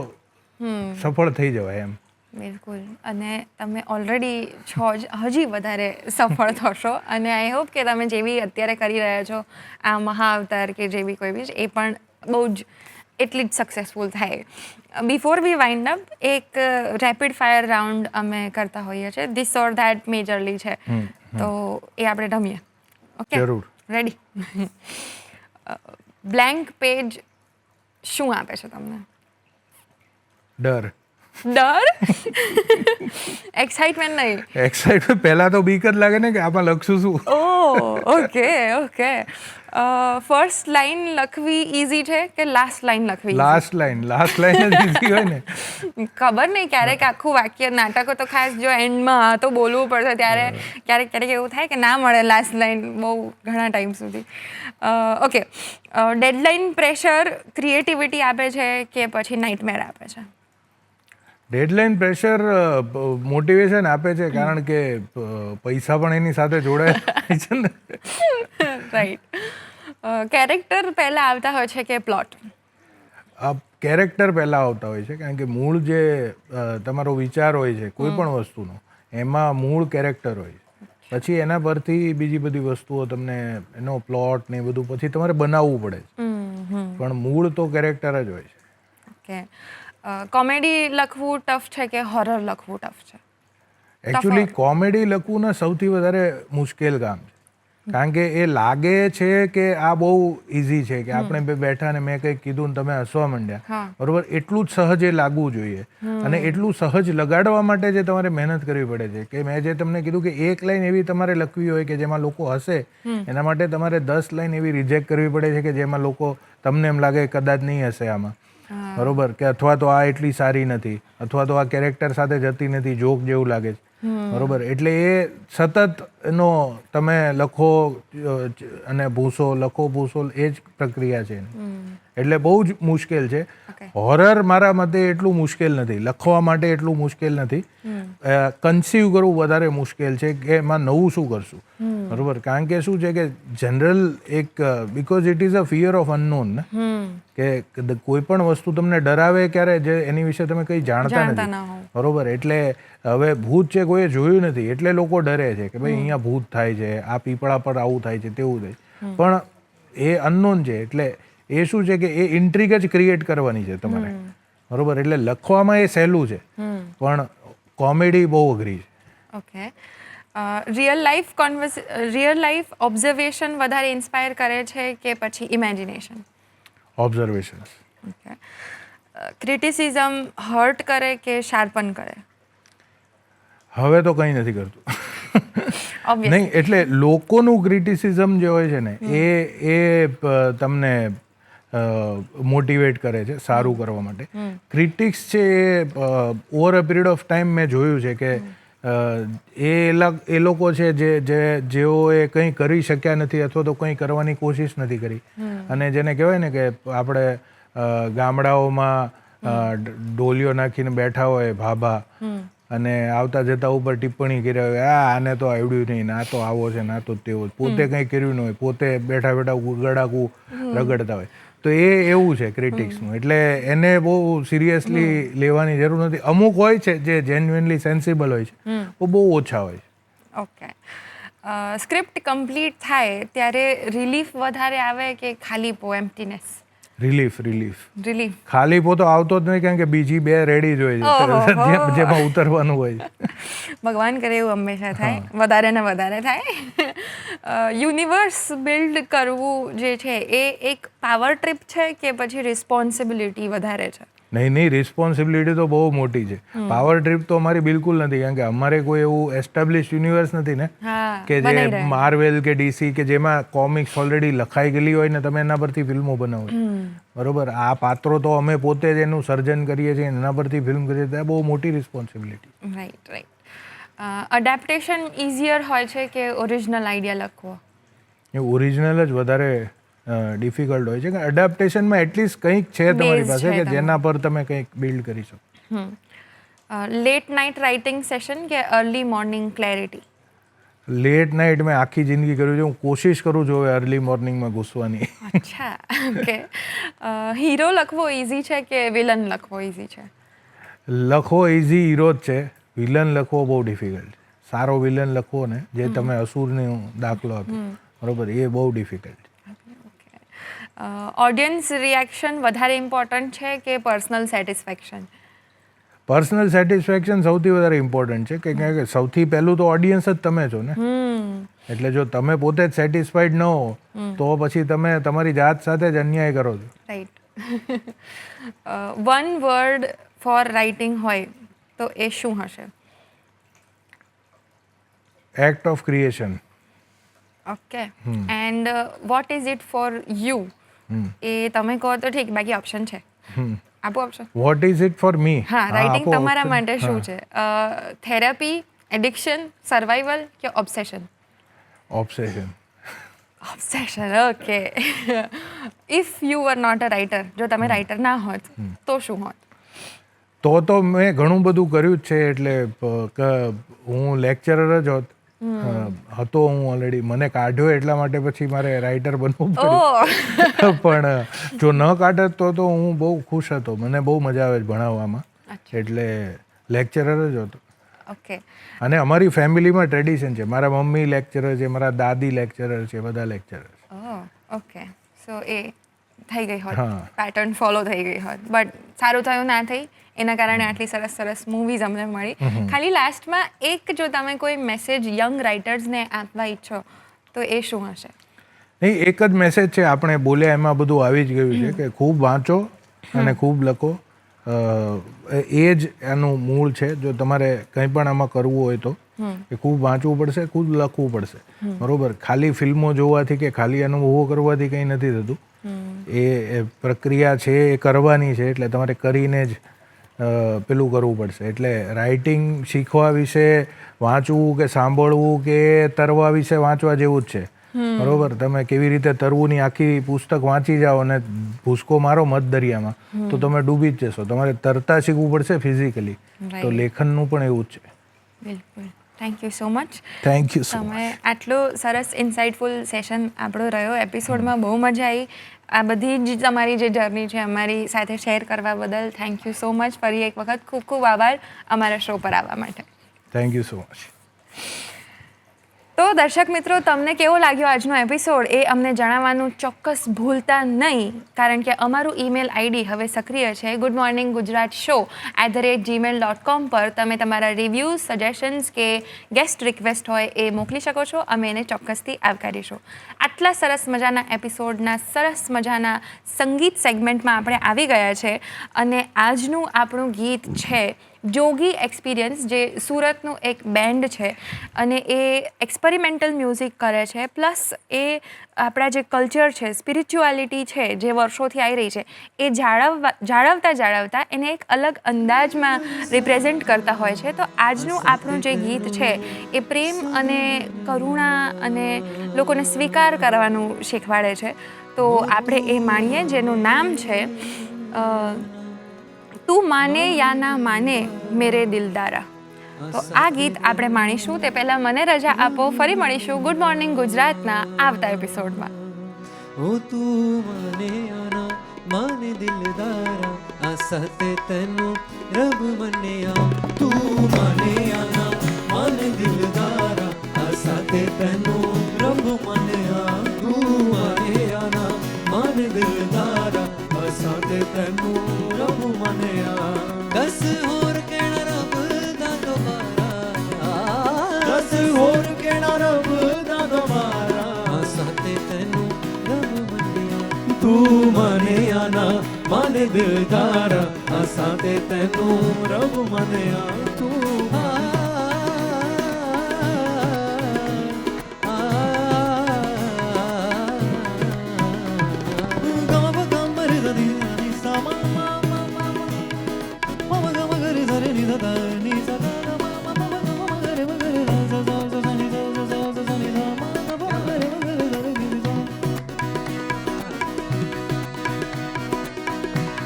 Speaker 2: સફળ થઈ જવાય એમ.
Speaker 1: બિલકુલ. અને તમે ઓલરેડી છો જ, હજી વધારે સફળ થશો. અને આઈ હોપ કે તમે જે બી અત્યારે કરી રહ્યા છો આ મહાઅવતાર કે જે બી કોઈ બી એ પણ બહુ જ એટલી જ સક્સેસફુલ થાય. બિફોર વી વાઇન્ડ અપ, એક રેપિડ ફાયર રાઉન્ડ અમે કરતા હોઈએ છીએ. ધીસ ઓર ધેટ મેજરલી છે, તો એ આપણે રમીએ. ઓકે,
Speaker 2: જરૂર.
Speaker 1: રેડી? બ્લેન્ક પેજ શું આપે છે તમને?
Speaker 2: ડર.
Speaker 1: ડર? એક્સાઇટમેન્ટ નહીં?
Speaker 2: એક્સાઇટમેન્ટ પહેલા તો બીક જ લાગે ને કે આમાં લખશું શું.
Speaker 1: Okay okay. ફર્સ્ટ લાઈન લખવી ઈઝી છે કે લાસ્ટ લાઈન લખવી?
Speaker 2: લાસ્ટ લાઈન જ ઈઝી હોય ને.
Speaker 1: ખબર નહીં, ક્યારેક આખું વાક્ય, નાટકો તો ખાસ જો એન્ડમાં તો બોલવું પડશે ત્યારે ક્યારેક એવું થાય કે ના મળે લાસ્ટ લાઈન બહુ ઘણા ટાઈમ સુધી. ઓકે, ડેડલાઇન પ્રેશર ક્રિએટિવિટી આપે છે કે પછી નાઇટમેર આપે છે?
Speaker 2: ડેડલાઇન પ્રેશર મોટિવેશન આપે છે, કારણ કે પૈસા પણ એની સાથે જોડાયેલા છે ને.
Speaker 1: રાઈટ. કેરેક્ટર પહેલા આવતા હોય છે કે પ્લોટ?
Speaker 2: કેરેક્ટર પહેલાં આવતા હોય છે, કારણ કે મૂળ જે તમારો વિચાર હોય છે કોઈ પણ વસ્તુનો, એમાં મૂળ કેરેક્ટર હોય છે. પછી એના પરથી બીજી બધી વસ્તુઓ તમને, એનો પ્લોટ ને એ બધું પછી તમારે બનાવવું પડે છે, પણ મૂળ તો કેરેક્ટર જ હોય છે.
Speaker 1: ઓકે. કોમેડી લખવું ટફ છે કે હોરર લખવું ટફ છે?
Speaker 2: એકચ્યુઅલી કોમેડી લખવું ને સૌથી વધારે મુશ્કેલ કામ છે, કારણ કે એ લાગે છે કે આ બહુ ઇઝી છે, કે આપણે બે બેઠા ને મેં કંઈક કીધું ને તમે હસવા માંડ્યા, બરોબર, એટલું જ સહજ એ લાગવું જોઈએ. અને એટલું સહજ લગાડવા માટે જે તમારે મહેનત કરવી પડે છે, કે મેં જે તમને કીધું કે એક લાઈન એવી તમારે લખવી હોય કે જેમાં લોકો હસે, એના માટે તમારે 10 લાઈન એવી રિજેક્ટ કરવી પડે છે કે જેમાં લોકો, તમને એમ લાગે કદાચ નહીં હશે આમાં, બરોબર, કે અથવા તો આ એટલી સારી નથી, અથવા તો આ કેરેક્ટર સાથે જતી નથી, જોક જેવું લાગે છે, બરોબર. એટલે એ સતત એનો તમે લખો અને ભૂસો, લખો ભૂસો, એ જ પ્રક્રિયા છે એની. એટલે બહુ જ મુશ્કેલ છે. હોરર મારા મતે એટલું મુશ્કેલ નથી, લખવા માટે એટલું મુશ્કેલ નથી, કન્સીવ કરવું વધારે મુશ્કેલ છે કે એમાં નવું શું કરશું, બરોબર. કારણ કે શું છે કે જનરલ એક, because it is a fear of unknown ને, કે કોઈ પણ વસ્તુ તમને ડરાવે ક્યારે, જે એની વિશે તમે કંઈ જાણતા નથી, બરોબર. એટલે હવે ભૂત છે કોઈએ જોયું નથી એટલે લોકો ડરે છે કે ભાઈ અહીંયા ભૂત થાય છે, આ પીપળા પર આવું થાય છે, તેવું થાય, પણ એ અનનોન છે. એટલે એ શું છે કે એ ઇન્ટ્રીગ જ ક્રિએટ કરવાની છે તમારે, બરોબર. એટલે લખવામાં એ સહેલું છે, પણ કોમેડી બહુ અઘરી છે.
Speaker 1: ઓકે. રિયલ લાઈફ ઓબ્ઝર્વેશન વધારે ઇન્સ્પાયર કરે છે કે પછી imagination?
Speaker 2: Observation.
Speaker 1: Okay. Criticism hurt કરે કે શાર્પન કરે?
Speaker 2: હવે તો કંઈ નથી કરતું. નહીં, એટલે લોકોનું ક્રિટિસિઝમ જે હોય છે ને, એ તમને મોટિવેટ કરે છે સારું કરવા માટે. ક્રિટિક્સ છે એ over a period of time મેં જોયું છે કે એ લોકો છે જેઓએ કંઈ કરી શક્યા નથી અથવા તો કંઈ કરવાની કોશિશ નથી કરી, અને જેને કહેવાય ને કે આપણે ગામડાઓમાં ડોલીઓ નાખીને બેઠા હોય ભાભા, અને આવતા જતા ઉપર ટિપ્પણી કરી હોય, આને તો આવડ્યું નહીં, આ તો આવો છે, ના તો તેવો, પોતે કંઈ કર્યું ન હોય, પોતે બેઠા બેઠા ગળાકું રગડતા હોય. તો એ એવું છે ક્રિટિક્સનું. એટલે એને બહુ સિરિયસલી લેવાની જરૂર નથી. અમુક હોય છે જે જેન્યુઇનલી સેન્સિબલ હોય છે, બહુ ઓછા હોય છે.
Speaker 1: ઓકે. સ્ક્રિપ્ટ કમ્પ્લીટ થાય ત્યારે રિલીફ વધારે આવે કે ખાલી એમ્પ્ટીનેસ?
Speaker 2: રિલીફ. ખાલી પોતો આવતો જ નહીં, કારણ કે બીજી બે રેડી જ હોય છે જેમાં ઉતરવાનું હોય છે.
Speaker 1: ભગવાન કરે એવું હંમેશા થાય, વધારે ને વધારે થાય. યુનિવર્સ બિલ્ડ કરવું જે છે એ એક પાવર ટ્રીપ છે કે પછી રિસ્પોન્સિબિલિટી વધારે છે?
Speaker 2: નહીં, રિસ્પોન્સિબિલિટી તો બહુ મોટી છે. પાવર ટ્રીપ તો અમારી બિલકુલ નથી, કારણ કે અમારે કોઈ એવું એસ્ટાબ્લિશ યુનિવર્સ નથી ને, કે જે માર્વેલ કે ડીસી કે જેમાં કોમિક્સ ઓલરેડી લખાઈ ગયેલી હોય ને તમે એના પરથી ફિલ્મો બનાવો, બરોબર. આ પાત્રો તો અમે પોતે જ એનું સર્જન કરીએ છીએ, એના પરથી ફિલ્મ કરીએ છીએ, બહુ મોટી રિસ્પોન્સિબિલિટી.
Speaker 1: રાઈટ. અડેપ્ટેશન ઇઝીયર હોય છે કે ઓરિજિનલ આઈડિયા લખવો?
Speaker 2: એ ઓરિજિનલ જ વધારે ડિફિકલ્ટ હોય છે, કે એડેપ્ટેશનમાં એટલીસ્ટ કંઈક છે તમારી પાસે કે જેના પર તમે કંઈક બિલ્ડ કરી શકો.
Speaker 1: લેટ નાઇટ રાઇટિંગ સેશન કે early morning clarity?
Speaker 2: Late night મેં આખી જિંદગી કર્યું છે. હું કોશિશ કરું છું હવે અર્લી મોર્નિંગમાં ઘૂસવાની.
Speaker 1: અચ્છા, ઓકે. હીરો લખવો ઇઝી છે કે વિલન લખવો ઇઝી છે?
Speaker 2: લખવો ઇઝી હીરો જ છે, વિલન લખવો બહુ ડિફિકલ્ટ છે. સારો વિલન લખવો ને જે તમે અસુરનો દાખલો આપ્યો બરોબર, એ બહુ ડિફિકલ્ટ છે.
Speaker 1: ઓડિયન્સ રિએક્શન વધારે ઇમ્પોર્ટન્ટ છે કે પર્સનલ સેટિસ્ફેક્શન?
Speaker 2: પર્સનલ સેટિસ્ફેક્શન સૌથી વધારે ઇમ્પોર્ટન્ટ છે કે સૌથી પહેલું તો ઓડિયન્સ જ તમે છો ને. એટલે જો તમે પોતે જ સેટિસ્ફાઈડ ન હો તો પછી તમે તમારી જાત સાથે જ અન્યાય કરો છો.
Speaker 1: Right. One word for writing હોય તો એ શું હશે?
Speaker 2: Act of creation.
Speaker 1: Okay. And what is it for you? એ તમે કહો તો ઠીક, બાકી ઓપ્શન છે, આપો option.
Speaker 2: What is it for me?
Speaker 1: હા, રાઇટિંગ તમારા માટે શું છે? થેરાપી, એડિક્શન, સર્વાઈવલ કે obsession?
Speaker 2: Obsession.
Speaker 1: Obsession, okay. If you were not a writer, જો તમે રાઇટર ના હોત તો શું હોત?
Speaker 2: તો મેં ઘણું બધું કર્યું જ છે. એટલે હું લેક્ચરર જ હતો હું ઓલરેડી. મને કાઢ્યો એટલા માટે પછી મારે રાઇટર બનવું પડ્યું. પણ જો ન કાઢત તો હું બહુ ખુશ હતો. મને બહુ મજા આવે છે ભણાવવામાં, એટલે લેક્ચરર જ હતો.
Speaker 1: ઓકે.
Speaker 2: અને અમારી ફેમિલીમાં ટ્રેડિશન છે, મારા મમ્મી લેક્ચરર છે, મારા દાદી લેક્ચરર છે, બધા લેક્ચરર છે.
Speaker 1: ઓકે. સો એ થઈ ગઈ હોત, પેટર્ન ફોલો થઈ ગઈ હોત, બટ સારું થયું ના થઈ, એના કારણે આટલી સરસ સરસ મૂવીઝ અમને મળી. ખાલી લાસ્ટમાં એક જો તમે કોઈ મેસેજ યંગ રાઇટર્સને આપવા ઈચ્છો તો એ શું હશે?
Speaker 2: નહીં, એક જ મેસેજ છે, આપણે બોલ્યા એમાં બધું આવી જ ગયું છે કે ખૂબ વાંચો અને ખૂબ લખો. એ જ એનું મૂળ છે. જો તમારે કંઈ પણ આમાં કરવું હોય તો એ ખૂબ વાંચવું પડશે, ખૂબ લખવું પડશે, બરોબર. ખાલી ફિલ્મો જોવાથી કે ખાલી અનુભવો કરવાથી કંઈ નથી થતું. એ પ્રક્રિયા છે, એ કરવાની છે, એટલે તમારે કરીને જ પેલું કરવું પડશે. એટલે રાઇટિંગ શીખવા વિશે વાંચવું કે સાંભળવું કે તરવા વિશે વાંચવા જેવું જ છે, બરોબર. તમે કેવી રીતે તરવુંની આખી પુસ્તક વાંચી જાઓ અને ભૂસકો મારો મધ દરિયામાં તો તમે ડૂબી જ જશો. તમારે તરતા શીખવું પડશે ફિઝિકલી. તો લેખનનું પણ એવું જ છે.
Speaker 1: બિલકુલ. Thank you so much.
Speaker 2: Thank you so much.
Speaker 1: તમે આટલું સરસ ઇન્સાઇટફુલ સેશન આપણો રહ્યો. એપિસોડમાં બહુ મજા આવી. આ બધી જ તમારી જે જર્ની છે અમારી સાથે શેર કરવા બદલ થેન્ક યુ સો મચ. ફરી એક વખત ખૂબ ખૂબ આભાર અમારા શો પર આવવા માટે.
Speaker 2: Thank you so much.
Speaker 1: તો દર્શક મિત્રો, તમને કેવો લાગ્યો આજનો એપિસોડ એ અમને જણાવવાનું ચોક્કસ ભૂલતા નહીં, કારણ કે અમારું ઈમેલ આઈડી હવે સક્રિય છે. goodmorninggujratshow@gmail.com પર તમે તમારા રિવ્યૂઝ, સજેશન્સ કે ગેસ્ટ રિક્વેસ્ટ હોય એ મોકલી શકો છો. અમે એને ચોક્કસથી આવકારીશું. આટલા સરસ મજાના એપિસોડના સરસ મજાના સંગીત સેગમેન્ટમાં આપણે આવી ગયા છે અને આજનું આપણું ગીત છે જોગી એક્સપિરિયન્સ, જે સુરતનું એક બેન્ડ છે અને એ એક્સપેરિમેન્ટલ મ્યુઝિક કરે છે, પ્લસ એ આપણા જે કલ્ચર છે, સ્પિરિચ્યુઆલિટી છે જે વર્ષોથી આવી રહી છે એ જાળવતા એને એક અલગ અંદાજમાં રિપ્રેઝેન્ટ કરતા હોય છે. તો આજનું આપણું જે ગીત છે એ પ્રેમ અને કરુણા અને લોકોને સ્વીકાર કરવાનું શીખવાડે છે. તો આપણે એ માણીએ, જેનું નામ છે તું માને યા ના માને મેરે દિલદારા. તો આ ગીત આપણે માણીશું. તે પહેલાં મને રજા આપો. ફરી મળીશું ગુડ મોર્નિંગ ગુજરાતના આવતા એપિસોડમાં.
Speaker 3: ઓ તું માને આના માને દિલદારા, આ સાથે તનું રબ મન્યા. તું માને આના માને દિલદારા, આ સાથે તનું રબ મન્યા. તું માને આના માને દિલદારા, આ સાથે તનું રબ મન્યા. દસ હોર કેણા રબ ਦਾ ਦੁਬਾਰਾ, ਦਸ ਹੋਰ કેણા રબ ਦਾ ਦੁਬਾਰਾ, આ સાથે તનું રબ મન્યા. તું માને આના માને દિલદારા, આ સાથે તનું રબ મન્યા. તું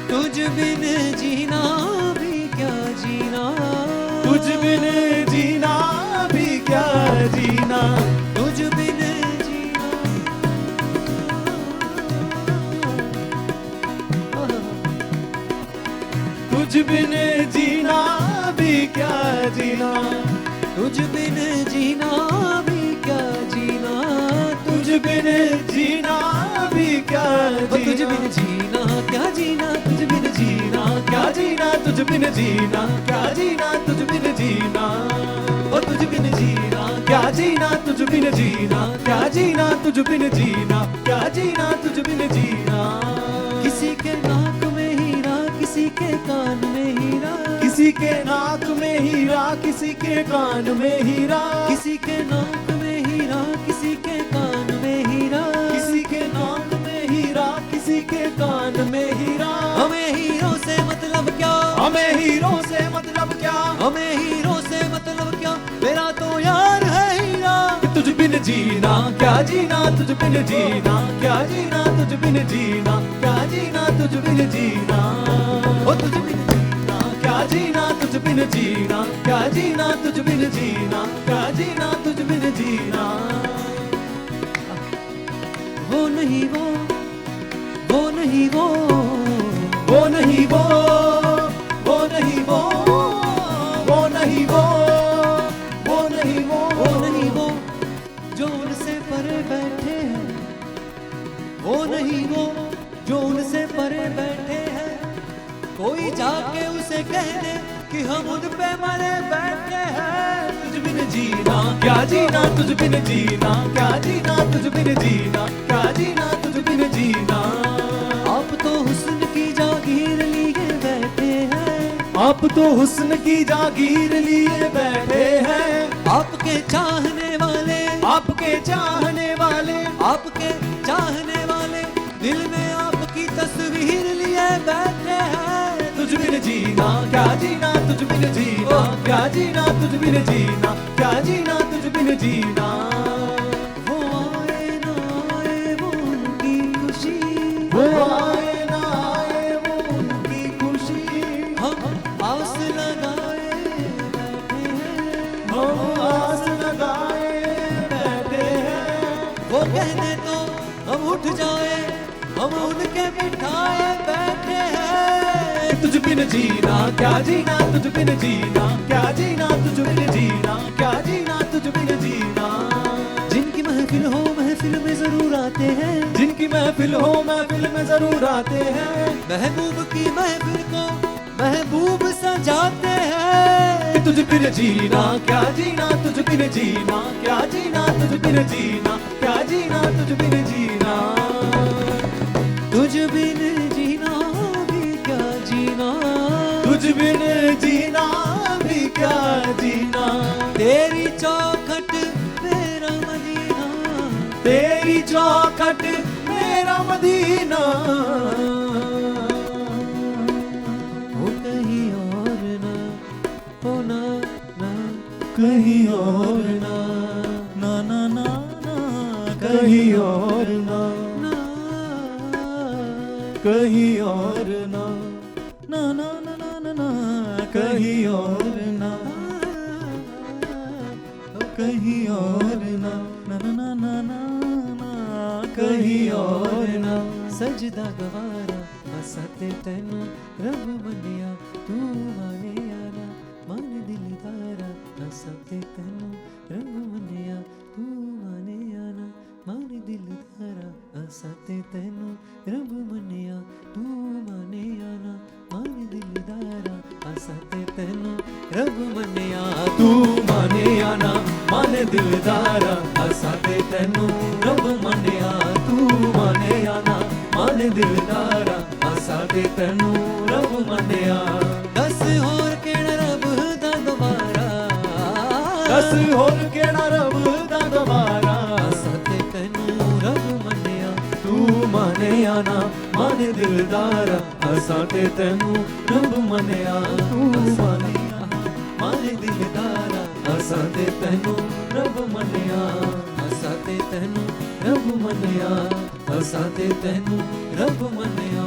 Speaker 3: तुझ बिन जीना भी क्या जीना, तुझ बिन तुझ बिन जीना भी क्या जीना, तुझ बिन जीना भी क्या जीना, तुझ बिन जीना भी क्या जीना, तुझ बिन जीना क्या जीना, तुझ बिन जीना क्या जीना, तुझ बिन जीना क्या जीना, तुझ बिन जीना, ओ तुझ बिन जीना क्या जीना, तुझ बिन जीना क्या जीना, तुझ बिन जीना क्या जीना, तुझ बिन जीना। किसी के नाक में हीरा, किसी के कान में हीरा, किसी के नाक में हीरा, किसी के कान में हीरा, किसी के नाक में हीरा, किसी के कान में हीरा, किसी के नाक में हीरा, किसी के कान में हीरा। हमें हीरो से मतलब क्या, हमें हीरो से मतलब क्या, हमें हीरो से मतलब क्या, मेरा तो यार है हीरा। तुझ बिन जीना क्या जीना, तुझ बिन जीना क्या जीना, तुझ बिन जीना क्या जीना, तुझ बिन जीना, ओ तुझ बिन जीना क्या जीना, तुझ बिन जीना क्या जीना, तुझ बिन जीना क्या जीना, तुझ बिन जीना। वो नहीं वो नहीं वो नहीं वो नहीं वो नहीं वो नहीं वो नहीं वो जो उनसे परे बैठे हैं, वो नहीं वो जो उनसे परे बैठे हैं। कोई जाके उसे कह दे कि हम उन पे मरे बैठे हैं। तुझ बिन जीना क्या जीना, तुझ बिन जीना क्या जीना, तुझ बिन जीना क्या जीना, तुझ बिन जीना। आप तो हुस्न की जागीर लिए बैठे हैं, आप तो हुस्न की जागीर लिए बैठे हैं। आपके चाहने वाले, आपके चाहने वाले, आपके चाहने वाले दिल में आपकी तस्वीर लिए बैठे हैं। तुझ बिन जीना क्या जीना, तुझ बिन जीना क्या जीना, तुझ बिन जीना क्या जीना, तुझ बिन जीना। वो आए ना आए वो उनकी खुशी, वो आए ना आए वो उनकी खुशी। हम आस लगाए बैठे हैं, हम आस लगाए बैठे हैं। वो कहने तो हम उठ जाए, हम उनके बिठाए बैठे हैं। तुझ बिन जीना क्या जीना, तुझ बिन जीना क्या जीना, तुझ बिन जीना क्या जीना, तुझ बिन जीना। जिनकी महफिल हो महफिल में जरूर आते हैं, जिनकी महफिल हो महफिल में जरूर आते हैं। महबूब की महफिल को महबूब सजाते हैं। तुझ बिन जीना क्या जीना, तुझ बिन जीना क्या जीना, तुझ बिन जीना क्या जीना, तुझ बिन जीना। तुझ बिन जीना भी क्या जीना, तुझ बिन जीना भी क्या जीना। तेरी चौखट मेरा मदीना, तेरी चौखट मेरा मदीना। हो कहीं और ना, हो ना ना कहीं और ना, ना ना ना ना कहीं और ना, कहीं और ना, ना ना ना ना ना ना कहीं और ना, कहीं और ना, ना ना ना ना ना ना कहीं और ना। सजदा गवारा हसते तेनू रब मनिया, तू माने आना मन दिलदारा। हसते तेनू रब मनिया, तू माने आना मन दिलदारा। हसते तेनू रब मनिया, तू माने आना मन दिलदारा। हसते तेनू रब मनिया, तू माने आना मन दिलदारा। हसते तेनू रब मनिया, तू माने आना मन दिलदारा। हसते तेनू रब मनिया। दस होर केड़ा रब दा दोबारा, दस होर केड़ा रब दा दोबारा। हसते तेनू रब मनिया, तू माने आना मन दिलदारा। हसते तेनू रब मनिया, तू माने आना मन दिलदारा। हसते तेनू रब मनिया, हसते तेनू रब मनिया। हसते तेनू रब मनिया।